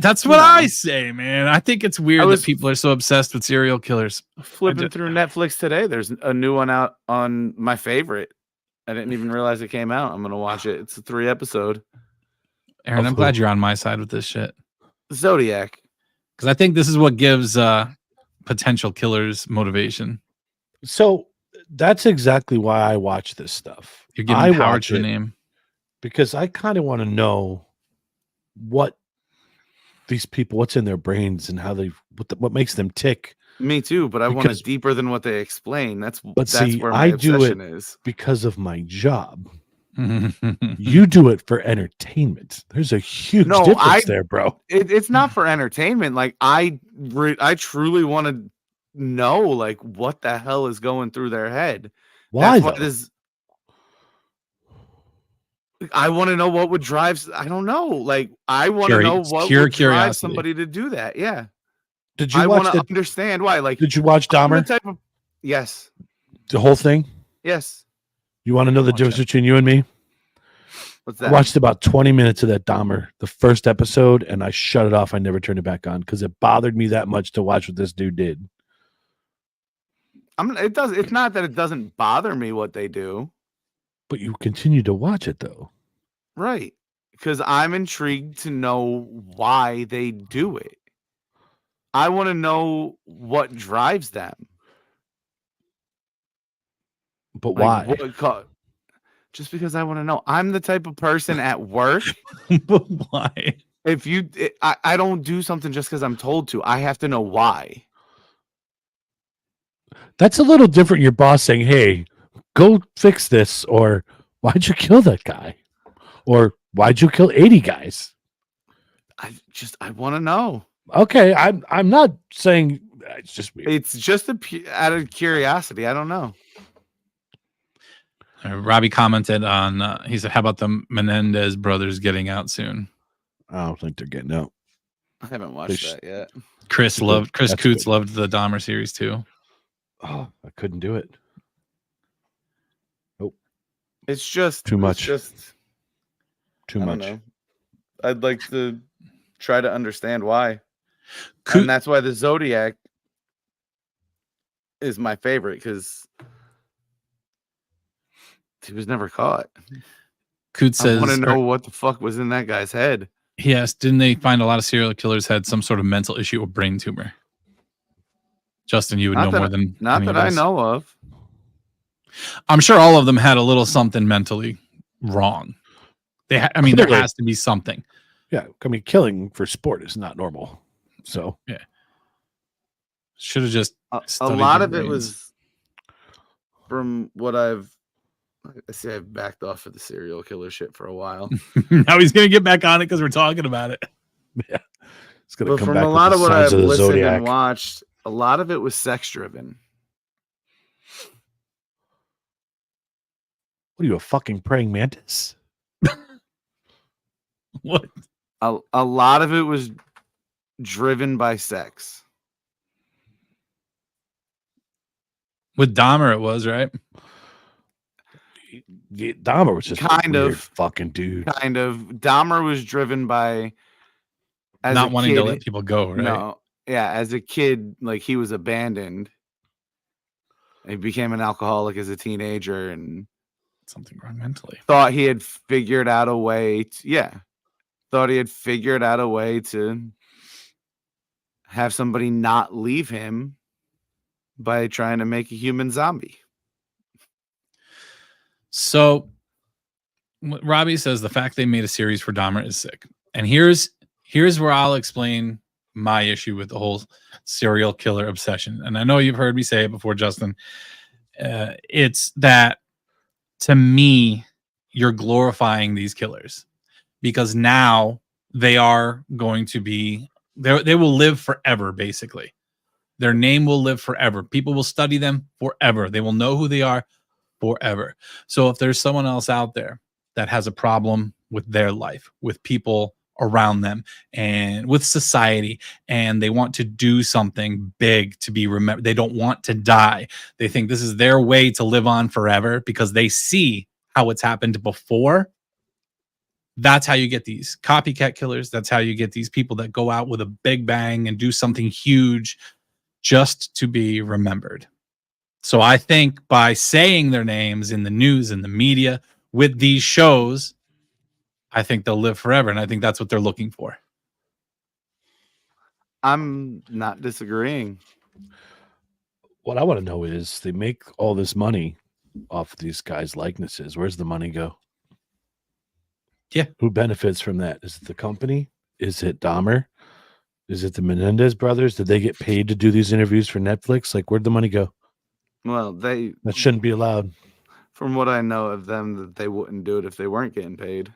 That's what I say, man. I think it's weird was- that people are so obsessed with serial killers. Flipping through Netflix today, there's a new one out on my favorite. I didn't even realize it came out. I'm gonna watch it. It's a 3 episode. Aaron, I'm Of glad who? you're on my side with this shit. Zodiac. Because I think this is what gives potential killers motivation. So that's exactly why I watch this stuff. You're giving I power watch to a it name. because I kind of want to know what these people, what's in their brains, and how they, what makes them tick. Me too, but I want Because- it deeper than what they explain. That's see, where my I do obsession it is. because of my job. You do it for entertainment. There's a huge No, difference there, bro. It's not for entertainment. Like I truly want to know like what the hell is going through their head. Why That's why though? this. I want to know what would drive. I don't know. Like I want to know It's what pure would drive curiosity. somebody to do that. Yeah, Did you I watch want to the? understand why. Like, Did you watch I'm the Dahmer? type of yes, The whole thing? yes. You want to know the Watch difference it. between you and me? What's I that? watched about 20 minutes of that Dahmer, the first episode, and I shut it off. I never turned it back on because it bothered me that much to watch what this dude did. It does. It's not that it doesn't bother me what they do, But you continue to watch it though. right? Because I'm intrigued to know why they do it. I want to know what drives them. But Like, why? just because I want to know. I'm the type of person at work. But why? If I don't do something just because I'm told to. I have to know why. That's a little different. Your boss saying, "Hey, go fix this," or "Why'd you kill that guy?" or "Why'd you kill 80 guys?" I want to know. Okay, I'm not saying it's just weird. It's just out of curiosity. I don't know. Robbie commented on. He said, "How about the Menendez brothers getting out soon?" I don't think they're getting out. I haven't watched They that yet. Chris That's good. Chris That's Coots good. loved the Dahmer series too. Oh, I couldn't do it. It's just Too much. It's just Too I don't much. know. I'd like to try to understand why. Coot, And that's why the Zodiac is my favorite because he was never caught. Coots I want to says, know what the fuck was in that guy's head. he asked, didn't they find a lot of serial killers had some sort of mental issue or brain tumor? Justin, you would know more than Not any that of I us. know of. I'm sure all of them had a little something mentally wrong. There Clearly. has to be something. Yeah, I mean, killing for sport is not normal. So Yeah, should have just A studied lot your of it brains. was from what I see. I've backed off of the serial killer shit for a while. Now he's gonna get back on it because we're talking about it. yeah, it's gonna But come from back a with lot the of what signs I've of the listened Zodiac. and watched, a lot of it was sex driven. What are you, a fucking praying mantis? What? A lot of it was driven by sex. With Dahmer, it was right. Yeah, Dahmer was just Kind a weird of. fucking dude. Kind of. Dahmer was driven by Not wanting to let people go, right? No, yeah, as a kid, like he was abandoned. He became an alcoholic as a teenager and Something wrong mentally. thought he had figured out a way to, thought he had figured out a way to have somebody not leave him by trying to make a human zombie. So what Robbie says the fact they made a series for Dahmer is sick. And here's where I'll explain my issue with the whole serial killer obsession. And I know you've heard me say it before, Justin. It's that to me, you're glorifying these killers because now they are going to be they will live forever, basically. Their name will live forever. People will study them forever. They will know who they are forever. So if there's someone else out there that has a problem with their life, with people around them, and with society, and they want to do something big to be remembered, they don't want to die. They think this is their way to live on forever because they see how it's happened before. That's how you get these copycat killers. That's how you get these people that go out with a big bang and do something huge just to be remembered. So I think by saying their names in the news and the media with these shows, I think they'll live forever, and I think that's what they're looking for. I'm not disagreeing. What I want to know is they make all this money off these guys' likenesses. Where's the money go? Yeah. Who benefits from that? Is it the company? Is it Dahmer? Is it the Menendez brothers? Did they get paid to do these interviews for Netflix? Like, where'd the money go? Well, That shouldn't be allowed. from what I know of them, that they wouldn't do it if they weren't getting paid.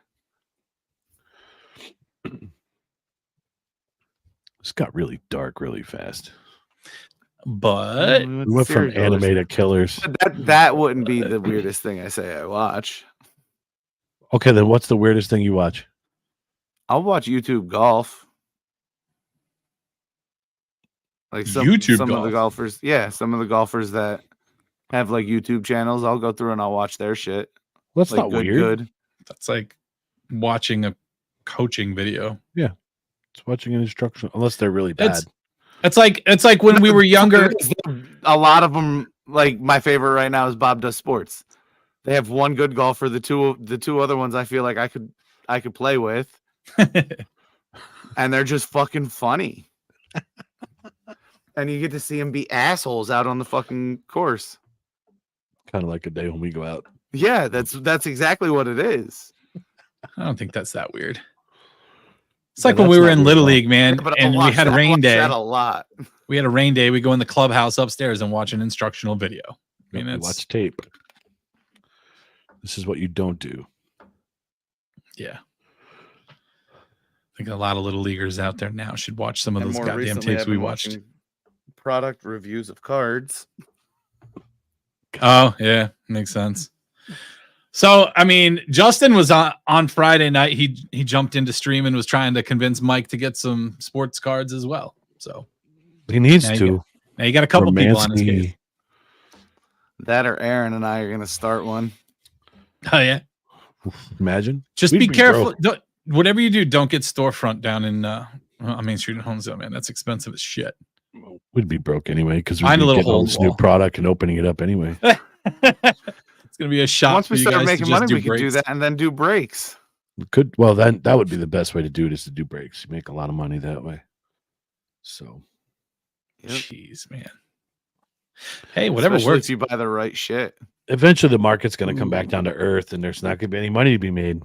This got really dark really fast. But We went from anime to killers. That wouldn't be the weirdest thing I say I watch. Okay, then what's the weirdest thing you watch? I'll watch YouTube golf. Like some YouTube of the golf? golfers, yeah, some of the golfers that have like YouTube channels, I'll go through and I'll watch their shit. Well, that's Like not weird. Good. that's like watching a coaching video. It's watching an instruction, unless they're really bad. It's like when we were younger. A lot of them, like my favorite right now is Bob Does Sports. They have one good golfer. The two other ones I feel like I could play with, and they're just fucking funny. And you get to see them be assholes out on the fucking course. Kind of like a day when we go out. Yeah, that's exactly what it is. I don't think that's that weird. It's Yeah, like when that's we were not in weird Little at all. League, man, But and we had a rain day. That a lot. We had a rain day. We go in the clubhouse upstairs and watch an instructional video. I mean, You it's watch tape. This is what you don't do. yeah. I think a lot of little leaguers out there now should watch some of And those more goddamn recently, tapes I've we been watched. watching product reviews of cards. Oh, yeah, makes sense. So, I mean, Justin was on Friday night. He jumped into stream and was trying to convince Mike to get some sports cards as well. So He needs Now you to. now you got a couple people on his case. Romansky. That or Aaron and I are gonna start one. Oh yeah. Imagine. Just We'd be careful. broke. Don't, whatever you do, don't get storefront down in Main Street in Holmesville, man. That's expensive as shit. We'd be broke anyway because we'd Find be a little getting all hole this in the new wall. product and opening it up anyway. It's gonna be a shop. Once we for you start guys to making just money, do we could do breaks. that and then do breaks. Could well then that would be the best way to do it is to do breaks. You make a lot of money that way. So Jeez, man. Hey, whatever Especially works. if you buy the right shit. eventually the market's going to come back down to earth and there's not going to be any money to be made.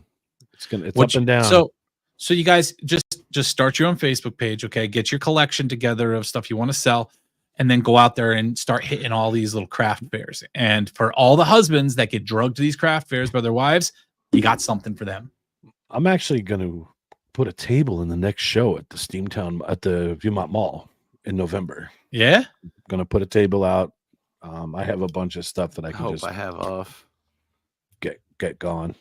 It's up and down. So you guys just start your own Facebook page, okay? Get your collection together of stuff you want to sell, and then go out there and start hitting all these little craft fairs. And for all the husbands that get drugged to these craft fairs by their wives, you got something for them. I'm actually going to put a table in the next show at the Steamtown at the Viewmont Mall in November. Yeah. Going to put a table out. I have a bunch of stuff that I I can hope just I have off. get going.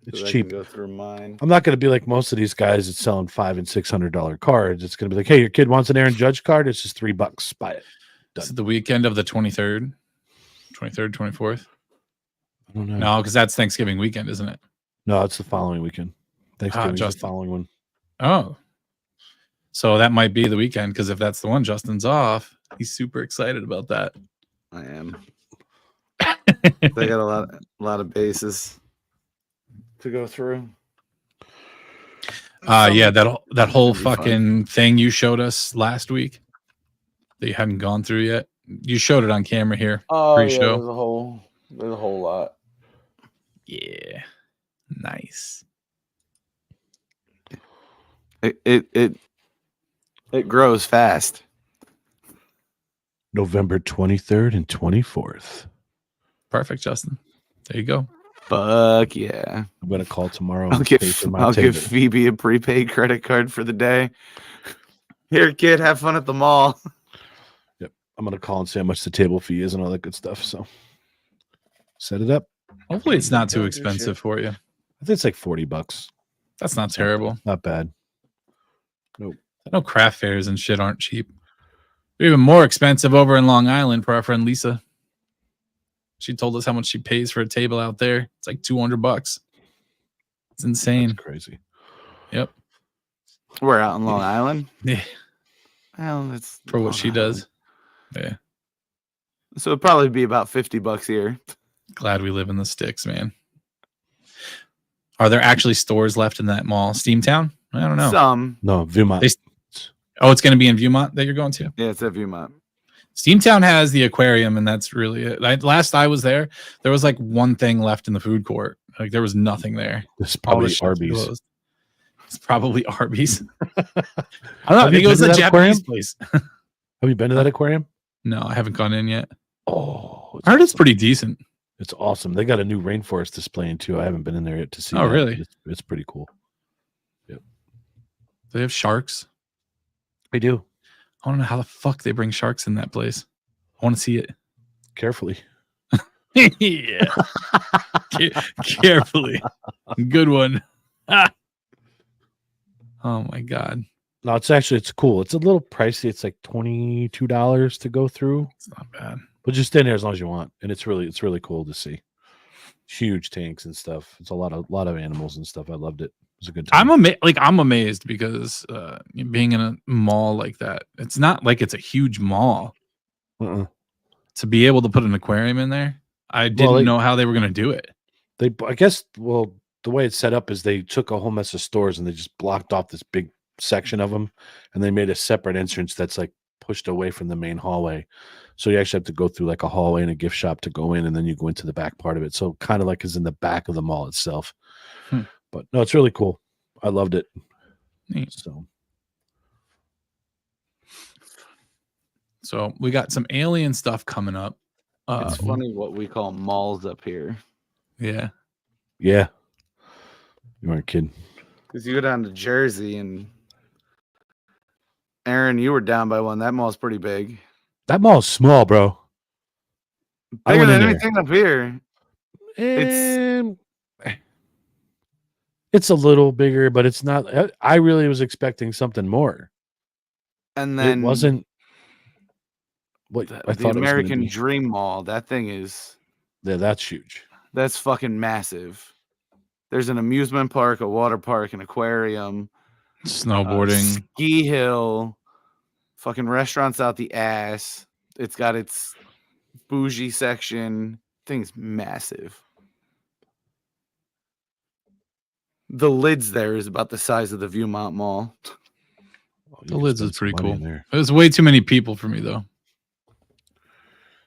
It's 'cause I cheap. can go through mine. I'm not going to be like most of these guys that's selling $500 and $600 cards. It's going to be like, hey, your kid wants an Aaron Judge card. It's just $3. Buy it. This is the weekend of the 23rd, 24th. I don't know. No, because that's Thanksgiving weekend, isn't it? No, it's the following weekend. Thanksgiving's the Justin. following one. Oh. So that might be the weekend, because if that's the one Justin's off, he's super excited about that. I am. They got a lot of bases to go through. Yeah, that whole Should be fun. fucking thing you showed us last week that you hadn't gone through yet. You showed it on camera here. Oh, Pre-show. there's a whole lot. Yeah. Nice. It grows fast. November 23rd and 24th. Perfect, Justin. There you go. Fuck yeah. I'm going to call tomorrow. I'll and give pay for my I'll give table. Phoebe a prepaid credit card for the day. Here, kid, have fun at the mall. I'm going to call and say how much the table fee is and all that good stuff. So set it up. Hopefully it's not too Don't do expensive shit. for you. I think it's like $40. That's not terrible. Not bad. I know craft fairs and shit aren't cheap. They're even more expensive over in Long Island for our friend Lisa. She told us how much she pays for a table out there. It's like $200. It's That's insane. crazy. Yep. We're out in Long Island. Yeah. Well, it's For what Long she Island. does. Yeah. So it'd probably be about $50 here. Glad we live in the sticks, man. Are there actually stores left in that mall? Steamtown? I don't know. Some. No, Viewmont. It's going to be in Viewmont that you're going to? Yeah, it's at Viewmont. Steamtown has the aquarium, and that's really it. Last I was there was like one thing left in the food court. Like there was nothing there. This is All the probably shops Arby's. closed. It's probably Arby's. I don't know. I Have you think it was been a to that Japanese aquarium? place. Have you been to that aquarium? No, I haven't gone in yet. Oh, I heard it's pretty decent. It's awesome. They got a new rainforest display in too. I haven't been in there yet to see. Oh, that. really? It's pretty cool. Do they have sharks? They do. I want to know how the fuck they bring sharks in that place. I want to see it. Carefully. Yeah. Carefully. Good one. Oh my god. No, it's cool. It's a little pricey. It's like $22 to go through. It's not bad. But just stay in there as long as you want. And it's really cool to see. Huge tanks and stuff. It's a lot of animals and stuff. I loved it. It was a good time. I'm amazed because being in a mall like that, it's not like it's a huge mall. To be able to put an aquarium in there, I didn't know how they were going to do it. I guess the way it's set up is they took a whole mess of stores and they just blocked off this big section of them, and they made a separate entrance that's like pushed away from the main hallway. So you actually have to go through like a hallway and a gift shop to go in, and then you go into the back part of it. So kind of like is in the back of the mall itself. But no, it's really cool. I loved it. Neat. So we got some alien stuff coming up. It's funny what we call malls up here. Yeah. Yeah. You weren't kidding. Because you go down to Jersey and Aaron, you were down by one. That mall's pretty big. That mall's small, bro. Bigger than anything up here. It's a little bigger, but it's not. I really was expecting something more. And then it wasn't what I thought. The American Dream Mall. That thing is. Yeah, that's huge. That's fucking massive. There's an amusement park, a water park, an aquarium, snowboarding, ski hill, fucking restaurants out the ass. It's got its bougie section. Thing's massive. The lids there is about the size of the Viewmont Mall. The lids is pretty cool. There's way too many people for me though.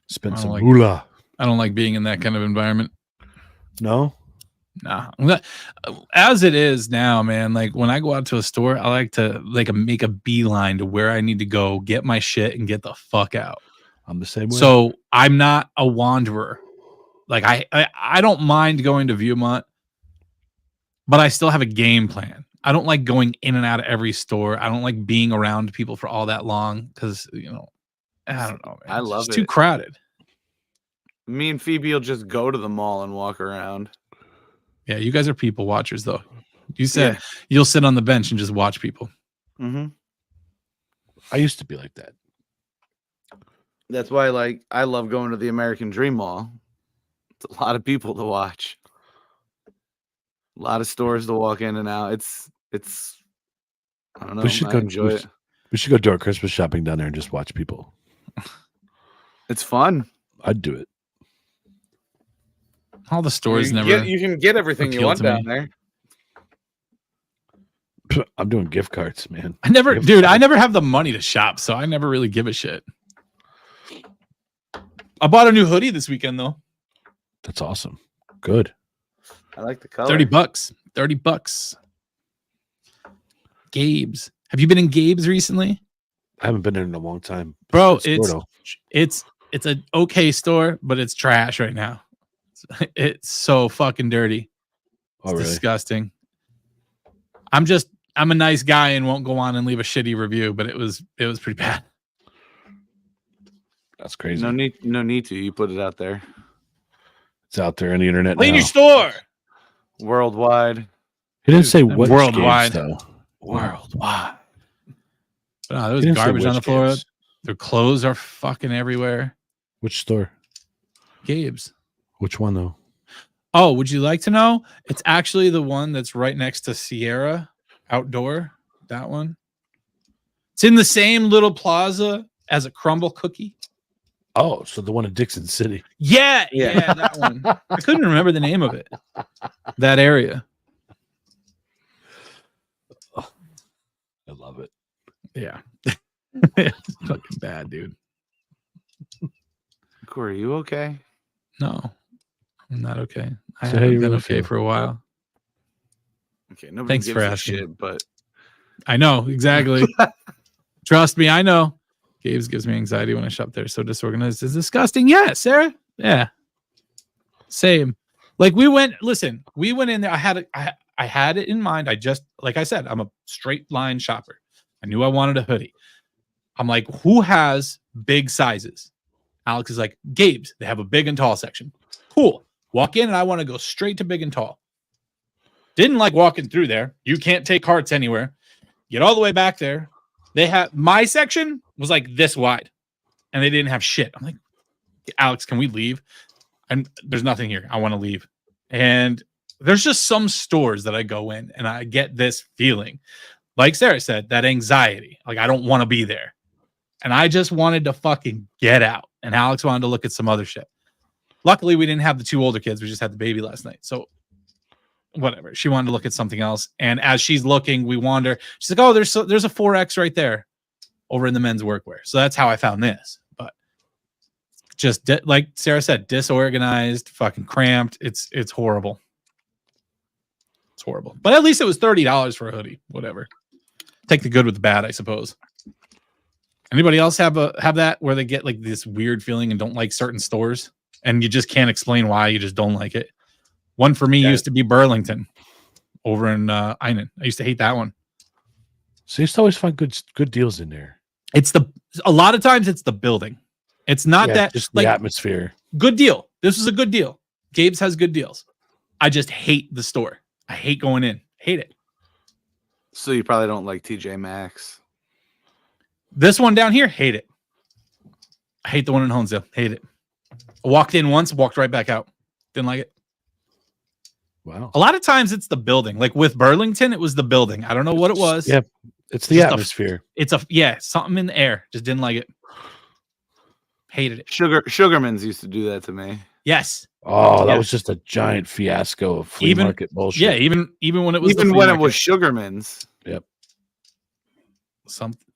Spend some moolah. I don't like being in that kind of environment. No? Nah. As it is now, man, like when I go out to a store, I like to make a beeline to where I need to go, get my shit, and get the fuck out. I'm the same way. So I'm not a wanderer. Like I don't mind going to Viewmont, but I still have a game plan. I don't like going in and out of every store. I don't like being around people for all that long because, I don't know, man. I love it. It's too crowded. Me and Phoebe will just go to the mall and walk around. Yeah, you guys are people watchers, though. You said you'll sit on the bench and just watch people. Mm-hmm. I used to be like that. That's why, I love going to the American Dream Mall. It's a lot of people to watch. A lot of stores to walk in and out. It's I don't know. I enjoy it. We should go do our Christmas shopping down there and just watch people. It's fun. I'd do it. All the stores you can get everything you want down there. I'm doing gift cards, man. I never have the money to shop, so I never really give a shit. I bought a new hoodie this weekend, though. That's awesome. Good. I like the color. $30. $30. Gabe's. Have you been in Gabe's recently? I haven't been there in a long time. Bro, it's an okay store, but it's trash right now. It's so fucking dirty. It's disgusting. I'm a nice guy and won't go on and leave a shitty review, but it was pretty bad. That's crazy. No need to. You put it out there. It's out there on the internet. Clean your store. Worldwide. He didn't say what worldwide. Games, though. Worldwide. But there was garbage on the floor. Games. Their clothes are fucking everywhere. Which store? Gabe's. Which one though? Oh, would you like to know? It's actually the one that's right next to Sierra Outdoor. That one. It's in the same little plaza as a Crumble Cookie. Oh, so the one in Dixon City. Yeah, that one. I couldn't remember the name of it. That area. I love it. Yeah. It's fucking bad, dude. Corey, you okay? No, I'm not okay. I So how haven't you been really okay feel? for a while. Okay, nobody Thanks gives for a asking. shit, but I know, exactly. Trust me, I know. Gabe's gives me anxiety when I shop there. So disorganized is disgusting. Yeah, Sarah. Yeah. Same. Like we went in there. I had it in mind. I just, like I said, I'm a straight line shopper. I knew I wanted a hoodie. I'm like, who has big sizes? Alex is like, Gabe's. They have a big and tall section. Cool. Walk in and I want to go straight to big and tall. Didn't like walking through there. You can't take carts anywhere. Get all the way back there. They have my section was like this wide, and they didn't have shit. I'm like, Alex, can we leave? And there's nothing here. I want to leave. And there's just some stores that I go in and I get this feeling, like Sarah said, that anxiety. Like I don't want to be there. And I just wanted to fucking get out. And Alex wanted to look at some other shit. Luckily, we didn't have the 2 older kids. We just had the baby last night. So whatever. She wanted to look at something else. And as she's looking, we wander. She's like, oh, there's a 4X right there over in the men's workwear. So that's how I found this. But just like Sarah said, disorganized, fucking cramped. It's horrible. It's horrible. But at least it was $30 for a hoodie. Whatever. Take the good with the bad, I suppose. Anybody else have that where they get like this weird feeling and don't like certain stores and you just can't explain why, you just don't like it? One for me used to be Burlington over in Einan. I used to hate that one. So you used to always find good deals in there. A lot of times it's the building. It's not that just like the atmosphere. Good deal. This was a good deal. Gabe's has good deals. I just hate the store. I hate going in. Hate it. so you probably don't like TJ Maxx. This one down here, hate it. I hate the one in Honesdale. Hate it. I walked in once, walked right back out. Didn't like it. Wow. A lot of times it's the building. Like with Burlington, it was the building. I don't know what it was. Yeah, it's the Just atmosphere. Something in the air. Just didn't like it. Hated it. Sugarman's used to do that to me. Yes. Oh, that Yes. was just a giant fiasco of flea market bullshit. Yeah, even when it was Even when it was Sugarman's. Yep.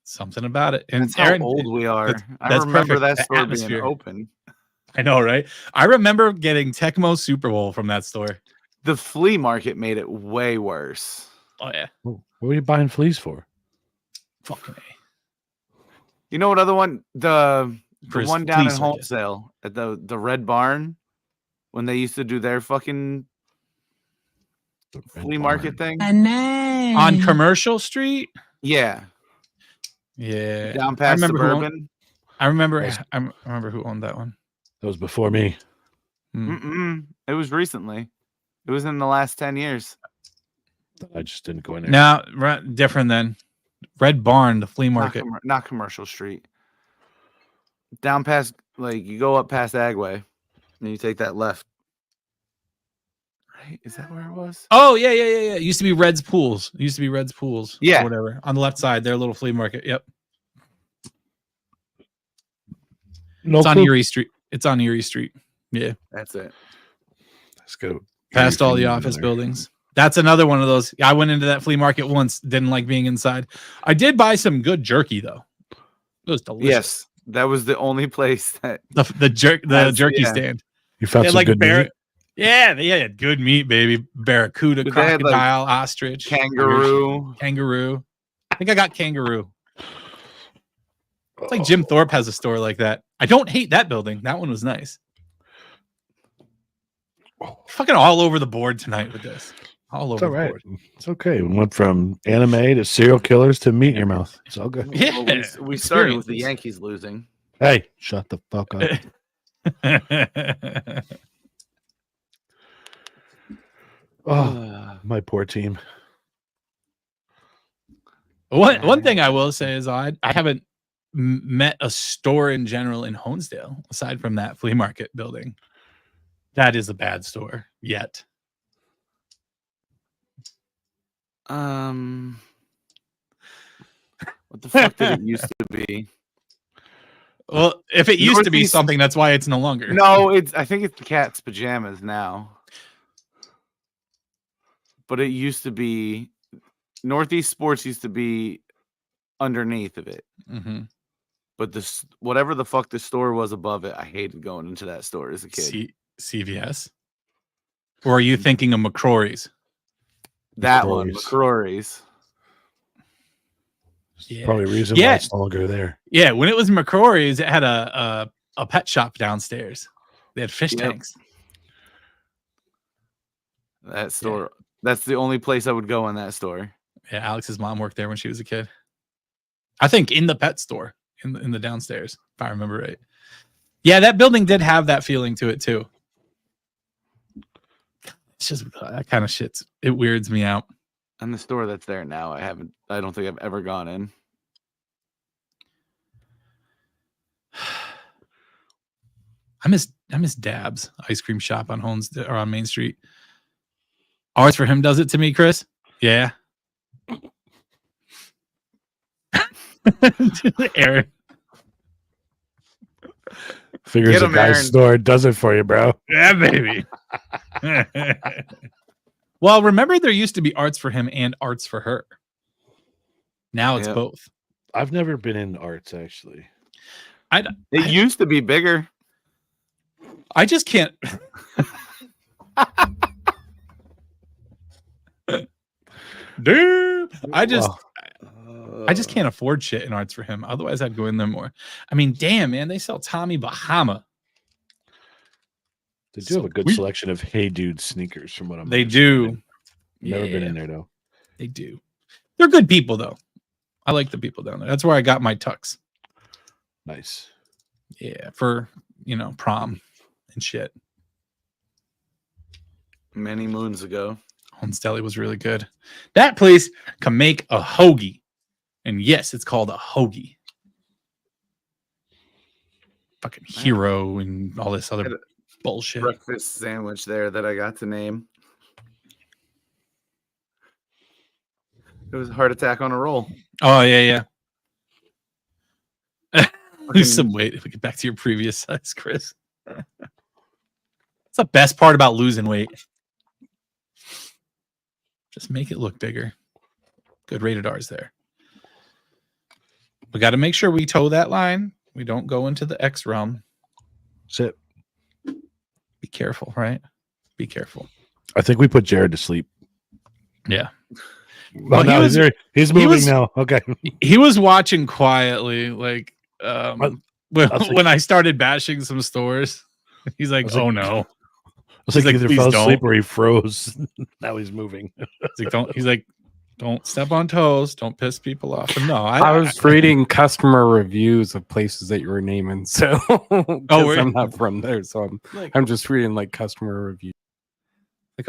Something about it. And That's how old we are. I remember perfect. that The store atmosphere. being open. I know, right? I remember getting Tecmo Super Bowl from that store. The flea market made it way worse. Oh yeah. What were you buying fleas for? Fucking A. You know what other one? The For his one down flea in circuit. Wholesale at the Red Barn when they used to do their fucking flea market thing. On Commercial Street? Yeah. Yeah. Down past Suburban. I remember who owned that one. That was before me. It was recently. It was in the last 10 years. I just didn't go in there. Now, different then. Red Barn, the flea market. Not Commercial Street. Down past, like, you go up past Agway and you take that left. Right? Is that where it was? Oh, yeah. It used to be Red's Pools. Yeah. Or whatever. On the left side, their little flea market. Yep. No It's on clue. Erie Street. Yeah. That's it. Let's go. Past all the office buildings. That's another one of those. I went into that flea market once. Didn't like being inside. I did buy some good jerky though. It was delicious. Yes. That was the only place that The jerky stand. You found They had some like good meat? Yeah, they had good meat, baby. Barracuda, But they had, like, crocodile, ostrich, kangaroo. I think I got kangaroo. It's like Jim Thorpe has a store like that. I don't hate that building. That one was nice. Fucking all over the board tonight with this. All It's over all the right. board. It's okay. We went from anime to serial killers to meat in your mouth. It's all good. Yeah. Well, we started with the Experiences. Yankees losing. Hey, shut the fuck up. Oh, my poor team. One thing I will say is I haven't met a store in general in Honesdale aside from that flea market building. That is a bad store yet. What the fuck did it used to be? Well, if it used to be Northeast- something, that's why it's no longer. No, I think it's the Cat's Pajamas now. But it used to be Northeast Sports used to be underneath of it. Mm-hmm. But this, whatever the fuck the store was above it, I hated going into that store as a kid. CVS? Or are you thinking of McCrory's? That one, McCrory's. McCrory's. Yeah. Probably a reason Yeah. why it's no longer there. Yeah, when it was McCrory's, it had a pet shop downstairs. They had fish Yep. tanks. That store. That's the only place I would go in that store. Yeah, Alex's mom worked there when she was a kid. I think in the pet store in the downstairs, if I remember right. Yeah, that building did have that feeling to it too. It's just that kind of shit. It weirds me out. And the store that's there now, I don't think I've ever gone in. I miss Dab's ice cream shop on Holmes or on Main Street. Ours for him does it to me, Chris. Yeah. Aaron. Figures Get a 'em, guy's Aaron. store does it for you, bro. Yeah, baby. Well, remember there used to be arts for him and arts for her. Now it's Yep. both. I've never been in arts actually. It used to be bigger. I just can't. Dude, I just can't afford shit in arts for him. Otherwise, I'd go in there more. I mean, damn, man, they sell Tommy Bahama. They do have a good selection of Hey Dude sneakers from what I'm They do. understanding. Never been in there though. They do. They're good people though. I like the people down there. That's where I got my tux. Nice. Yeah, for prom and shit. Many moons ago. Holmes Deli was really good. That place can make a hoagie. And yes, it's called a hoagie. Fucking hero and all this other bullshit. Breakfast sandwich there that I got to name. It was a heart attack on a roll. Oh, yeah. Lose some Fucking- weight if we get back to your previous size, Chris. That's the best part about losing weight. Just make it look bigger. Good rated R's there. We got to make sure we toe that line. We don't go into the X realm. Sit. Be careful, right? Be careful. I think we put Jared to sleep. Yeah. Well, no, he's moving now. Okay. He was watching quietly, like when I started bashing some stores. He's like, "Oh no!" I was like, either "Please fell don't." asleep or he froze. Now he's moving. He's like, "Don't step on toes. Don't piss people off." And no, I was reading customer reviews of places that you were naming, so were I'm you? not from there, so I'm just reading like customer reviews. But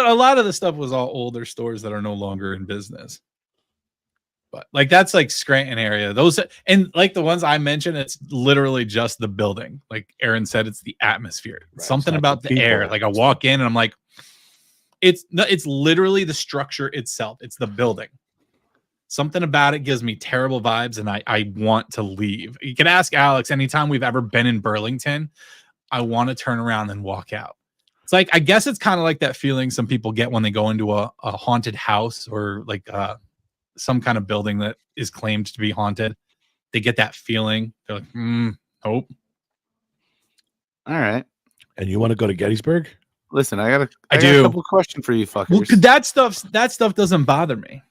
a lot of the stuff was all older stores that are no longer in business. But like that's like Scranton area. Those and like the ones I mentioned, it's literally just the building. Like Aaron said, it's the atmosphere. Right, Something it's not about the the air. people. Like I walk in and I'm like, it's literally the structure itself. It's the building. Something about it gives me terrible vibes, and I want to leave. You can ask Alex anytime we've ever been in Burlington. I want to turn around and walk out. It's like, I guess it's kind of like that feeling some people get when they go into a haunted house or like some kind of building that is claimed to be haunted. They get that feeling. They're like, nope. All right. And you want to go to Gettysburg? Listen, I got I a do. couple questions for you fuckers. Well, 'cause that stuff doesn't bother me.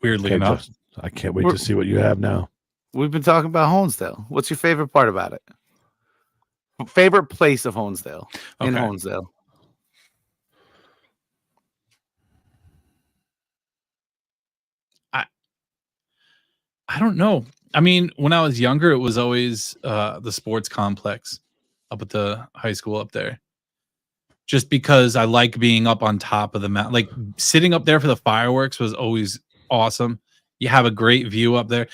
Weirdly Okay, enough. I can't wait to see what you have now. We've been talking about Honesdale. What's your favorite part about it? Favorite place of Honesdale in Okay. Honesdale? I don't know. I mean, when I was younger, it was always the sports complex up at the high school up there. Just because I like being up on top of the mountain. Like sitting up there for the fireworks was always awesome. You have a great view up there.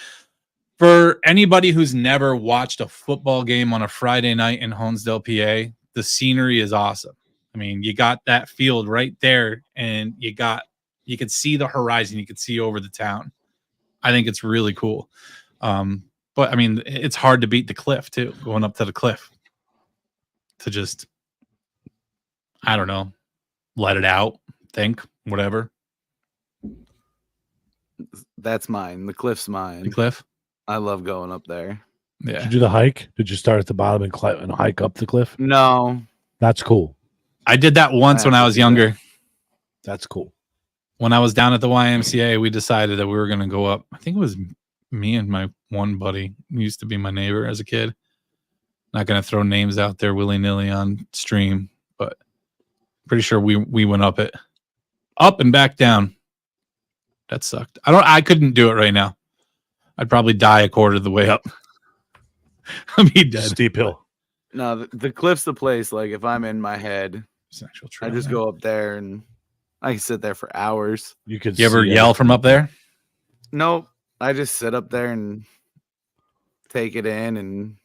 For anybody who's never watched a football game on a Friday night in Honesdale, PA, the scenery is awesome. I mean, you got that field right there, and you could see the horizon. You could see over the town. I think it's really cool. But I mean, it's hard to beat the cliff too, going up to the cliff to just, I don't know, let it out, think, whatever. That's mine. The cliff's The mine. cliff. I love going up there. Did Yeah. you do the hike? Did you start at the bottom and hike up the cliff? No. That's cool. I did that once when have I to was do that. younger. That's cool. When I was down at the YMCA, we decided that we were going to go up. I think it was me and my one buddy who used to be my neighbor as a kid. Not going to throw names out there willy-nilly on stream, but pretty sure we went up it. Up and back down. That sucked. I couldn't do it right now. I'd probably die a quarter of the way up. I'd be dead. Steep hill. No, the cliff's the place. Like if I'm in my head, There's an actual I trail just there. go up there and I can sit there for hours. You could You ever see yell from up there? Nope. I just sit up there and take it in and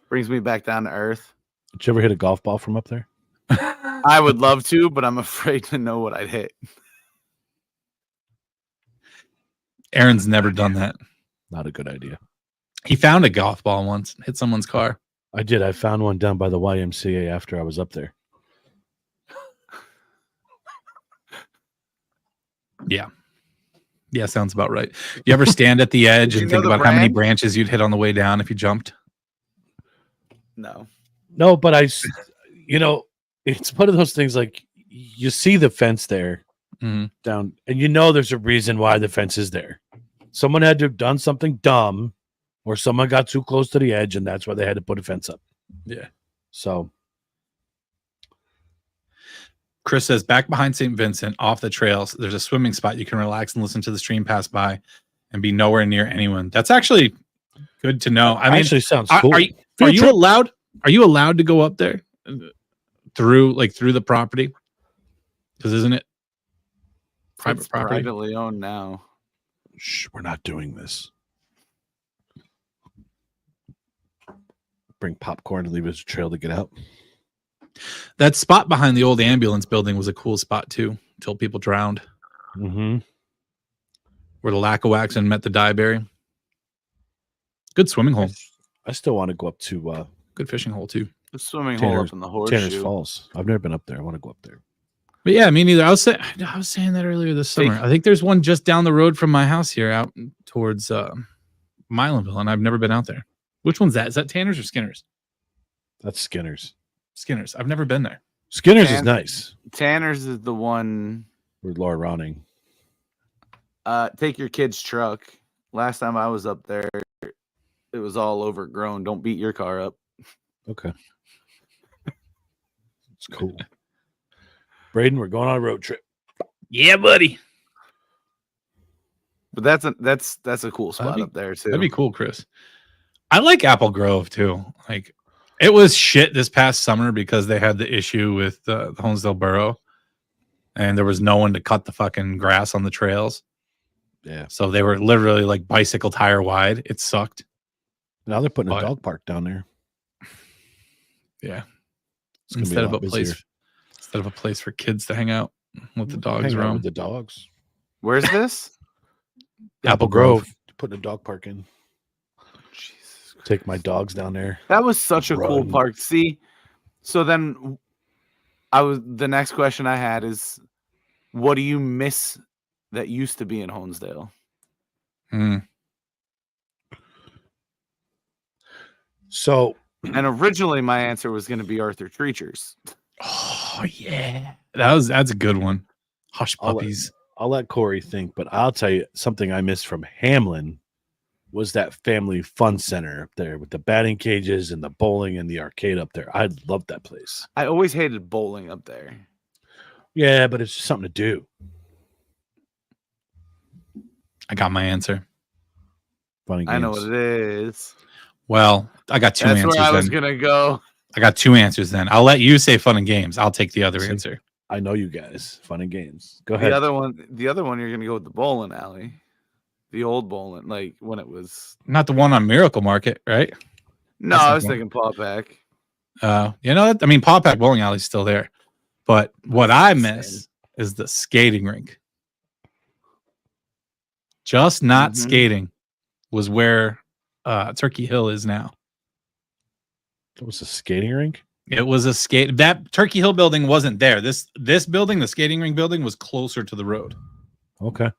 brings me back down to earth. Did you ever hit a golf ball from up there? I would love to, but I'm afraid to know what I'd hit. Aaron's never done that. Not a good idea. He found a golf ball once, hit someone's car. I did. I found one down by the YMCA after I was up there. Yeah, sounds about right. You ever stand at the edge Did you and know think the about how many brand? branches you'd hit on the way down if you jumped? No. No, but it's one of those things like you see the fence there Mhm. down, and you know there's a reason why the fence is there. Someone had to have done something dumb, or someone got too close to the edge, and that's why they had to put a fence up. Yeah. So Chris says, back behind St. Vincent, off the trails, there's a swimming spot. You can relax and listen to the stream pass by and be nowhere near anyone. That's actually good to know. I mean, actually sounds are, cool. are you allowed? Are you allowed to go up there through the property? Because isn't it private It's property? privately owned now. Shh, we're not doing this. Bring popcorn and leave us a trail to get out. That spot behind the old ambulance building was a cool spot too, until people drowned. Mm-hmm. Where the Lackawaxen met the Dieberry. Good swimming hole. I still want to go up to Good fishing hole too. The swimming hole Tanner's- up in the Tanner's horseshoe. Falls. I've never been up there. I want to go up there. But yeah, me neither. I was saying that earlier this summer. I think there's one just down the road from my house here, out towards Milanville, and I've never been out there. Which one's that? Is that Tanner's or Skinner's? That's Skinner's. Skinner's. I've never been there. Skinner's is nice. Tanner's is the one. With Laura Ronning. Take your kid's truck. Last time I was up there, it was all overgrown. Don't beat your car up. Okay. It's cool. Braden, we're going on a road trip. Yeah, buddy. But that's a cool spot be- up there too. That'd be cool, Chris. I like Apple Grove too. Like, it was shit this past summer because they had the issue with the Honesdale Borough, and there was no one to cut the fucking grass on the trails. Yeah. So they were literally like bicycle tire wide. It sucked. Now they're putting But- a dog park down there. Yeah. It's gonna be Instead a of a lot busier. place for kids to hang out with the dogs Hang out roam. with the dogs. Where's this? Apple Grove. Putting a dog park in. Jesus. Take my dogs down there. That was such a cool Run. park. See, so then the next question I had is, what do you miss that used to be in Honesdale? Hmm. So And originally my answer was going to be Arthur Treacher's. Oh yeah, that's a good one. Hush I'll let- puppies. I'll let Corey think, but I'll tell you something I missed from Hamlin was that family fun center up there with the batting cages and the bowling and the arcade up there. I loved that place. I always hated bowling up there. Yeah, but it's just something to do. I got my answer. Funny games. I know what it is. Well, I got two That's answers. where I was Then. going to go. I got two answers. Then I'll let you say fun and games. I'll take the other See? answer. I know you guys. Fun and games. Go ahead. The other one, you're going to go with the bowling alley. The old bowling, like when it was. Not the one on Miracle Market, right? No, That's I not was the one. thinking Paw Pack. I mean, Paw Pack Bowling Alley is still there, but what I Same. miss is the skating rink. Just not Mhm. skating was where Turkey Hill is now. It was a skating rink. It was a skate. That Turkey Hill building wasn't there. This building, the skating rink building, was closer to the road. Okay.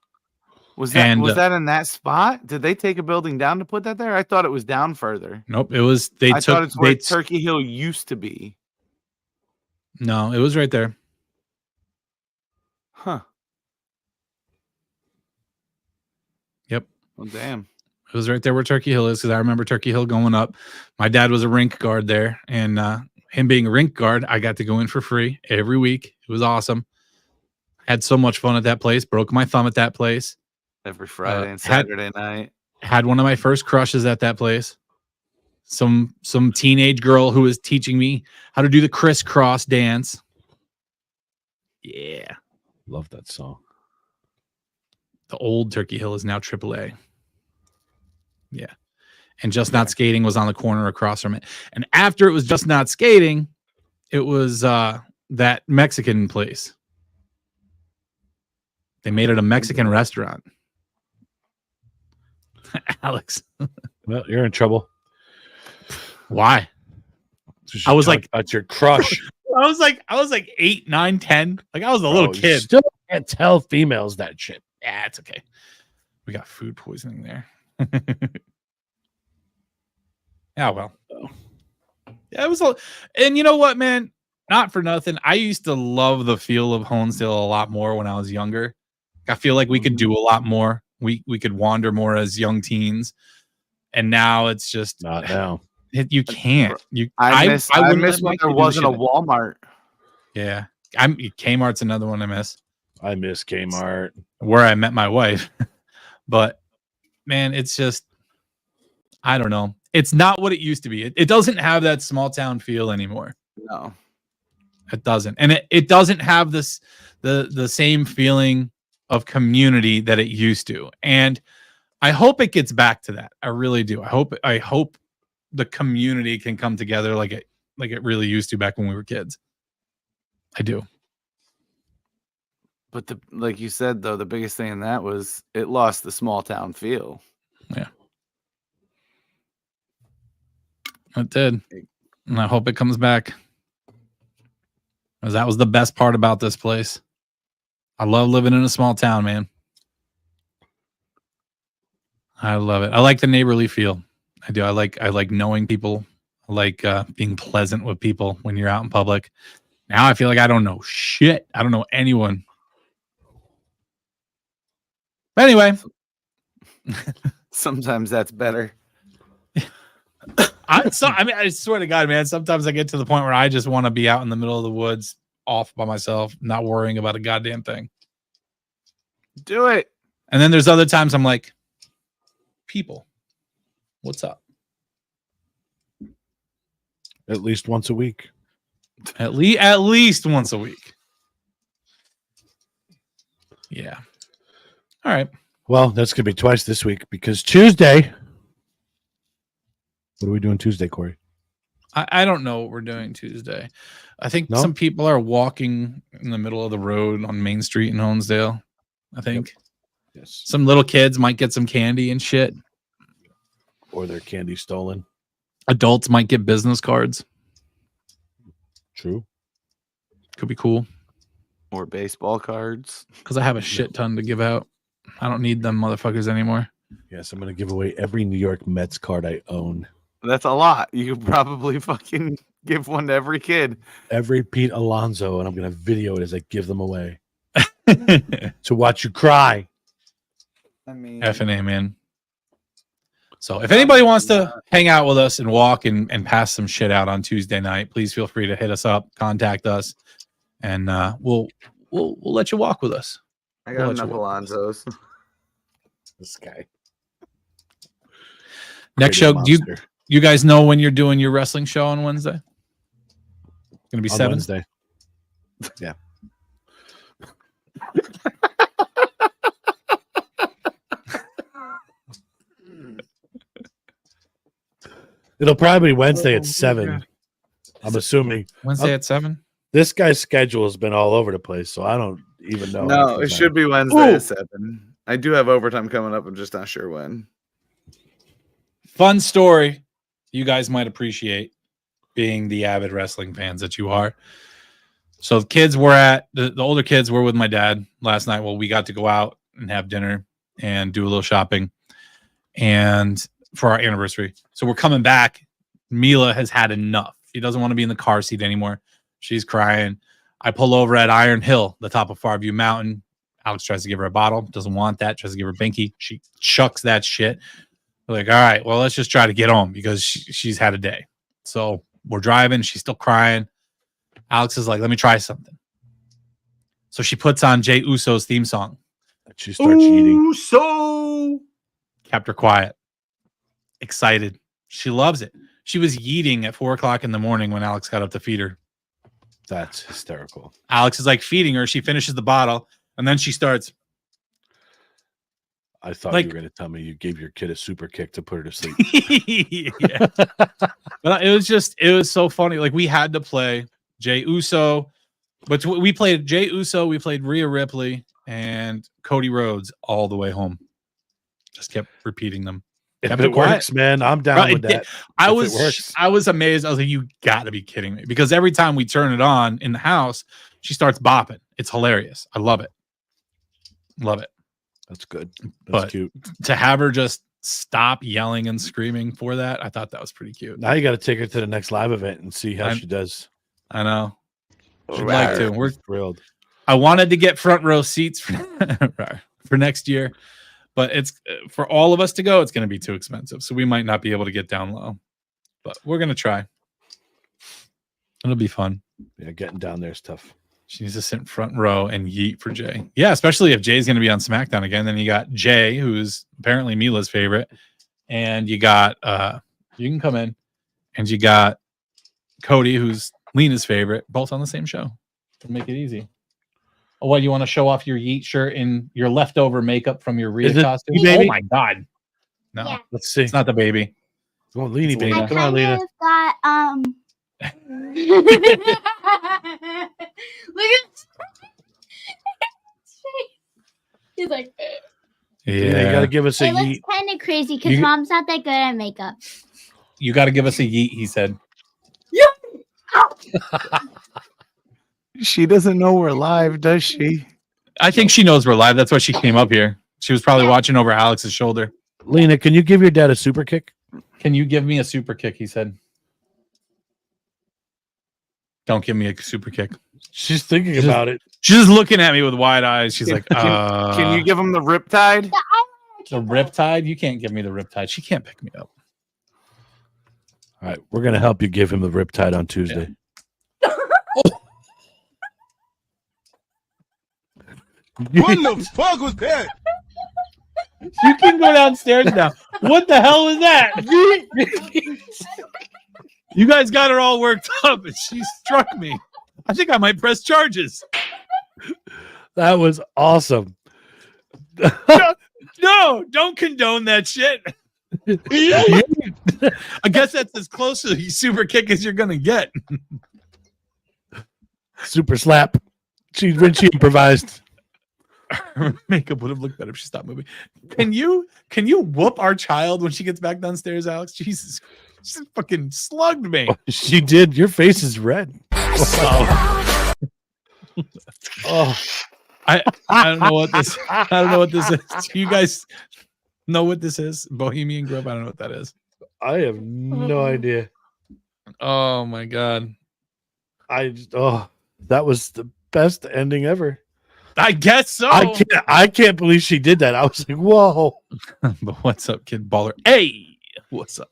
Was that And, was that in that spot? Did they take a building down to put that there? I thought it was down further. Nope, it was I thought it's where Turkey Hill used to be. No, it was right there. Huh. Yep. Well, damn. It was right there where Turkey Hill is, because I remember Turkey Hill going up. My dad was a rink guard there, and him being a rink guard, I got to go in for free every week. It was awesome. Had so much fun at that place. Broke my thumb at that place. Every Friday and Saturday night. Had one of my first crushes at that place. Some teenage girl who was teaching me how to do the crisscross dance. Yeah. Love that song. The old Turkey Hill is now AAA. Yeah. And Just Not Skating was on the corner across from it. And after it was Just Not Skating, it was that Mexican place. They made it a Mexican restaurant. Alex. Well, you're in trouble. Why? I was like, about your crush. I was like 8, 9, 10. Like I was a little You kid. still can't tell females that shit. Yeah, it's okay. We got food poisoning there. Yeah, well. Yeah, it was and you know what, man? Not for nothing. I used to love the feel of Honesdale a lot more when I was younger. I feel like we could do a lot more. We could wander more as young teens. And now it's just Not now. you can't. I miss wouldn't when let there my kid do wasn't a shit. Walmart. Yeah. Kmart's another one I miss. I miss Kmart. Where I met my wife. But man, it's just I don't know. It's not what it used to be. It doesn't have that small town feel anymore. No. It doesn't. And it doesn't have this the same feeling of community that it used to. And I hope it gets back to that. I really do. I hope the community can come together like it really used to back when we were kids. I do. But like you said, though, the biggest thing in that was it lost the small town feel. Yeah. It did. And I hope it comes back. Because that was the best part about this place. I love living in a small town, man. I love it. I like the neighborly feel. I do. I like knowing people. I like being pleasant with people when you're out in public. Now I feel like I don't know shit. I don't know anyone. But anyway. Sometimes that's better. I swear to God, man, sometimes I get to the point where I just want to be out in the middle of the woods, off by myself, not worrying about a goddamn thing. Do it. And then there's other times I'm like, people, what's up? At least once a week. At least once a week. Yeah. All right. Well, that's going to be twice this week because Tuesday. What are we doing Tuesday, Corey? I don't know what we're doing Tuesday. I think No? some people are walking in the middle of the road on Main Street in Honesdale. I think. Yes. Some little kids might get some candy and shit. Or their candy stolen. Adults might get business cards. True. Could be cool. Or baseball cards. Because I have a shit ton to give out. I don't need them motherfuckers anymore. Yes, I'm going to give away every New York Mets card I own. That's a lot. You could probably fucking give one to every kid. Every Pete Alonso, and I'm going to video it as I give them away. To watch you cry. I mean, F&A, man. So if anybody wants to hang out with us and walk and pass some shit out on Tuesday night, please feel free to hit us up, contact us, and we'll let you walk with us. I got enough Alonsos. This guy. Next show, do you guys know when you're doing your wrestling show on Wednesday? It's going to be on 7? Wednesday. Yeah. It'll probably be Wednesday at 7. I'm assuming. Wednesday at 7? This guy's schedule has been all over the place, so I don't even know. No, it should be Wednesday at 7. I do have overtime coming up. I'm just not sure when. Fun story you guys might appreciate, being the avid wrestling fans that you are. So the kids were the older kids were with my dad last night. Well, we got to go out and have dinner, and do a little shopping, and for our anniversary. So we're coming back. Mila has had enough. She doesn't want to be in the car seat anymore. She's crying. I pull over at Iron Hill, the top of Farview Mountain. Alex tries to give her a bottle, doesn't want that, tries to give her Binky. She chucks that shit. We're like, all right, well, let's just try to get home because she's had a day. So we're driving. She's still crying. Alex is like, let me try something. So she puts on Jay Uso's theme song. She starts eating. Uso! Kept her quiet. Excited. She loves it. She was yeeting at 4 o'clock in the morning when Alex got up to feed her. That's hysterical. Alex is like feeding her. She finishes the bottle, and then she starts. I thought Like- you were going to tell me you gave your kid a super kick to put her to sleep. Yeah. But it was so funny. Like, we had to play Jay Uso, but we played Jay Uso, we played Rhea Ripley and Cody Rhodes all the way home. Just kept repeating them. If Kept it it quiet. works, man, I'm down Right, with it did. that. I If it was works. amazed. I was like, you got to be kidding me. Because every time we turn it on in the house, she starts bopping. It's hilarious. I love it. Love it. That's good. That's But- cute. To have her just stop yelling and screaming for that, I thought that was pretty cute. Now you got to take her to the next live event and see how she does. I know. She'd like to. We're thrilled. I wanted to get front row seats for next year, but it's for all of us to go. It's going to be too expensive, so we might not be able to get down low. But we're going to try. It'll be fun. Yeah, getting down there is tough. She needs to sit in front row and yeet for Jay. Yeah, especially if Jay's going to be on SmackDown again. Then you got Jay, who's apparently Mila's favorite, and you got you can come in, and you got Cody, who's Lena's favorite, both on the same show. To make it easy. Oh, what, you want to show off your yeet shirt and your leftover makeup from your Rhea Is it costume? you, baby? Oh my god. No, Yeah. Let's see. it's not the baby. Come on, Leany, baby. Lena. Come on, Lena. got look at he's like Yeah, you got to give us a it looks yeet. kind of crazy because You- mom's not that good at makeup. You got to give us a yeet, he said. She doesn't know we're live, does she? I think she knows we're live. That's why she came up here. She was probably watching over Alex's shoulder. Lena, can you give your dad a super kick? Can you give me a super kick? He said. Don't give me a super kick. She's thinking about it. She's just looking at me with wide eyes. She's like, Can you give him the riptide? the riptide? You can't give me the riptide. She can't pick me up. All right, we're going to help you give him the riptide on Tuesday. What the fuck was that? You can go downstairs now. What the hell is that? You guys got her all worked up and she struck me. I think I might press charges. That was awesome. No, don't condone that shit. I guess that's as close to a super kick as you're gonna get. Super slap. When she improvised. Her makeup would have looked better if she stopped moving. Can you whoop our child when she gets back downstairs, Alex? Jesus, she fucking slugged me. She did. Your face is red. Oh, I don't know what this. I don't know what this is. Do you guys know what this is? Bohemian Grove. I don't know what that is. I have no idea. Oh my god. That was the best ending ever. I guess so. I can't believe she did that. I was like, whoa. But what's up, kid baller? Hey, what's up?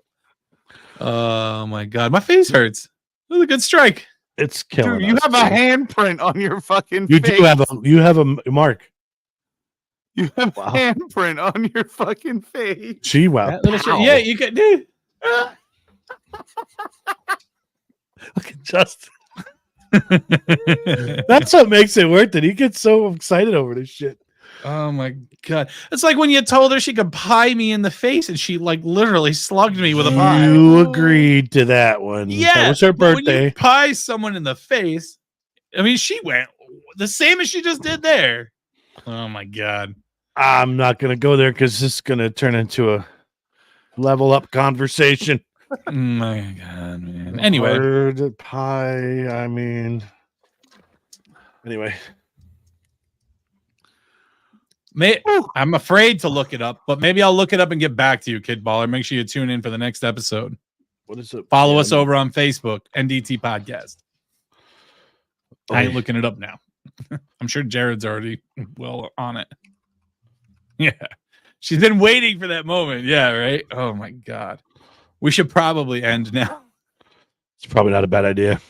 Oh my god, my face hurts. That was a good strike. It's killing Dude, you us, have a dude. handprint on your fucking You face. do have a mark. You have Wow. a handprint on your fucking face. She wow. That little shit. Pow. Yeah, you can do. Look at Justin. That's what makes it worth it. He gets so excited over this shit. Oh my god. It's like when you told her she could pie me in the face and she like literally slugged me with a pie. You agreed to that one. Yeah. That was her but when you birthday. pie someone in the face, I mean, she went the same as she just did there. Oh my god. I'm not gonna go there because this is gonna turn into a level up conversation. My god, man. Anyway, Bird pie. I mean, anyway. I'm afraid to look it up, but maybe I'll look it up and get back to you, Kid Baller. Make sure you tune in for the next episode. What is it? Follow us over on Facebook, NDT Podcast. I ain't Okay. looking it up now. I'm sure Jared's already well on it. Yeah. She's been waiting for that moment. Yeah, right? Oh, my God. We should probably end now It's probably not a bad idea.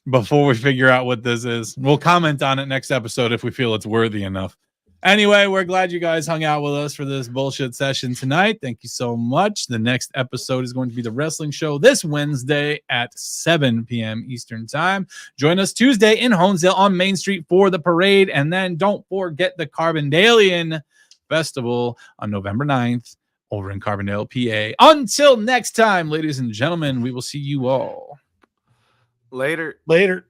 before we figure out what this is. We'll comment on it next episode if we feel it's worthy enough. Anyway, we're glad you guys hung out with us for this bullshit session tonight. Thank you so much. The next episode is going to be the wrestling show this Wednesday at 7 p.m. Eastern Time. Join us Tuesday in Honesdale on Main Street for the parade. And then don't forget the Carbondalian Festival on November 9th over in Carbondale, PA. Until next time, ladies and gentlemen, we will see you all Later. Later.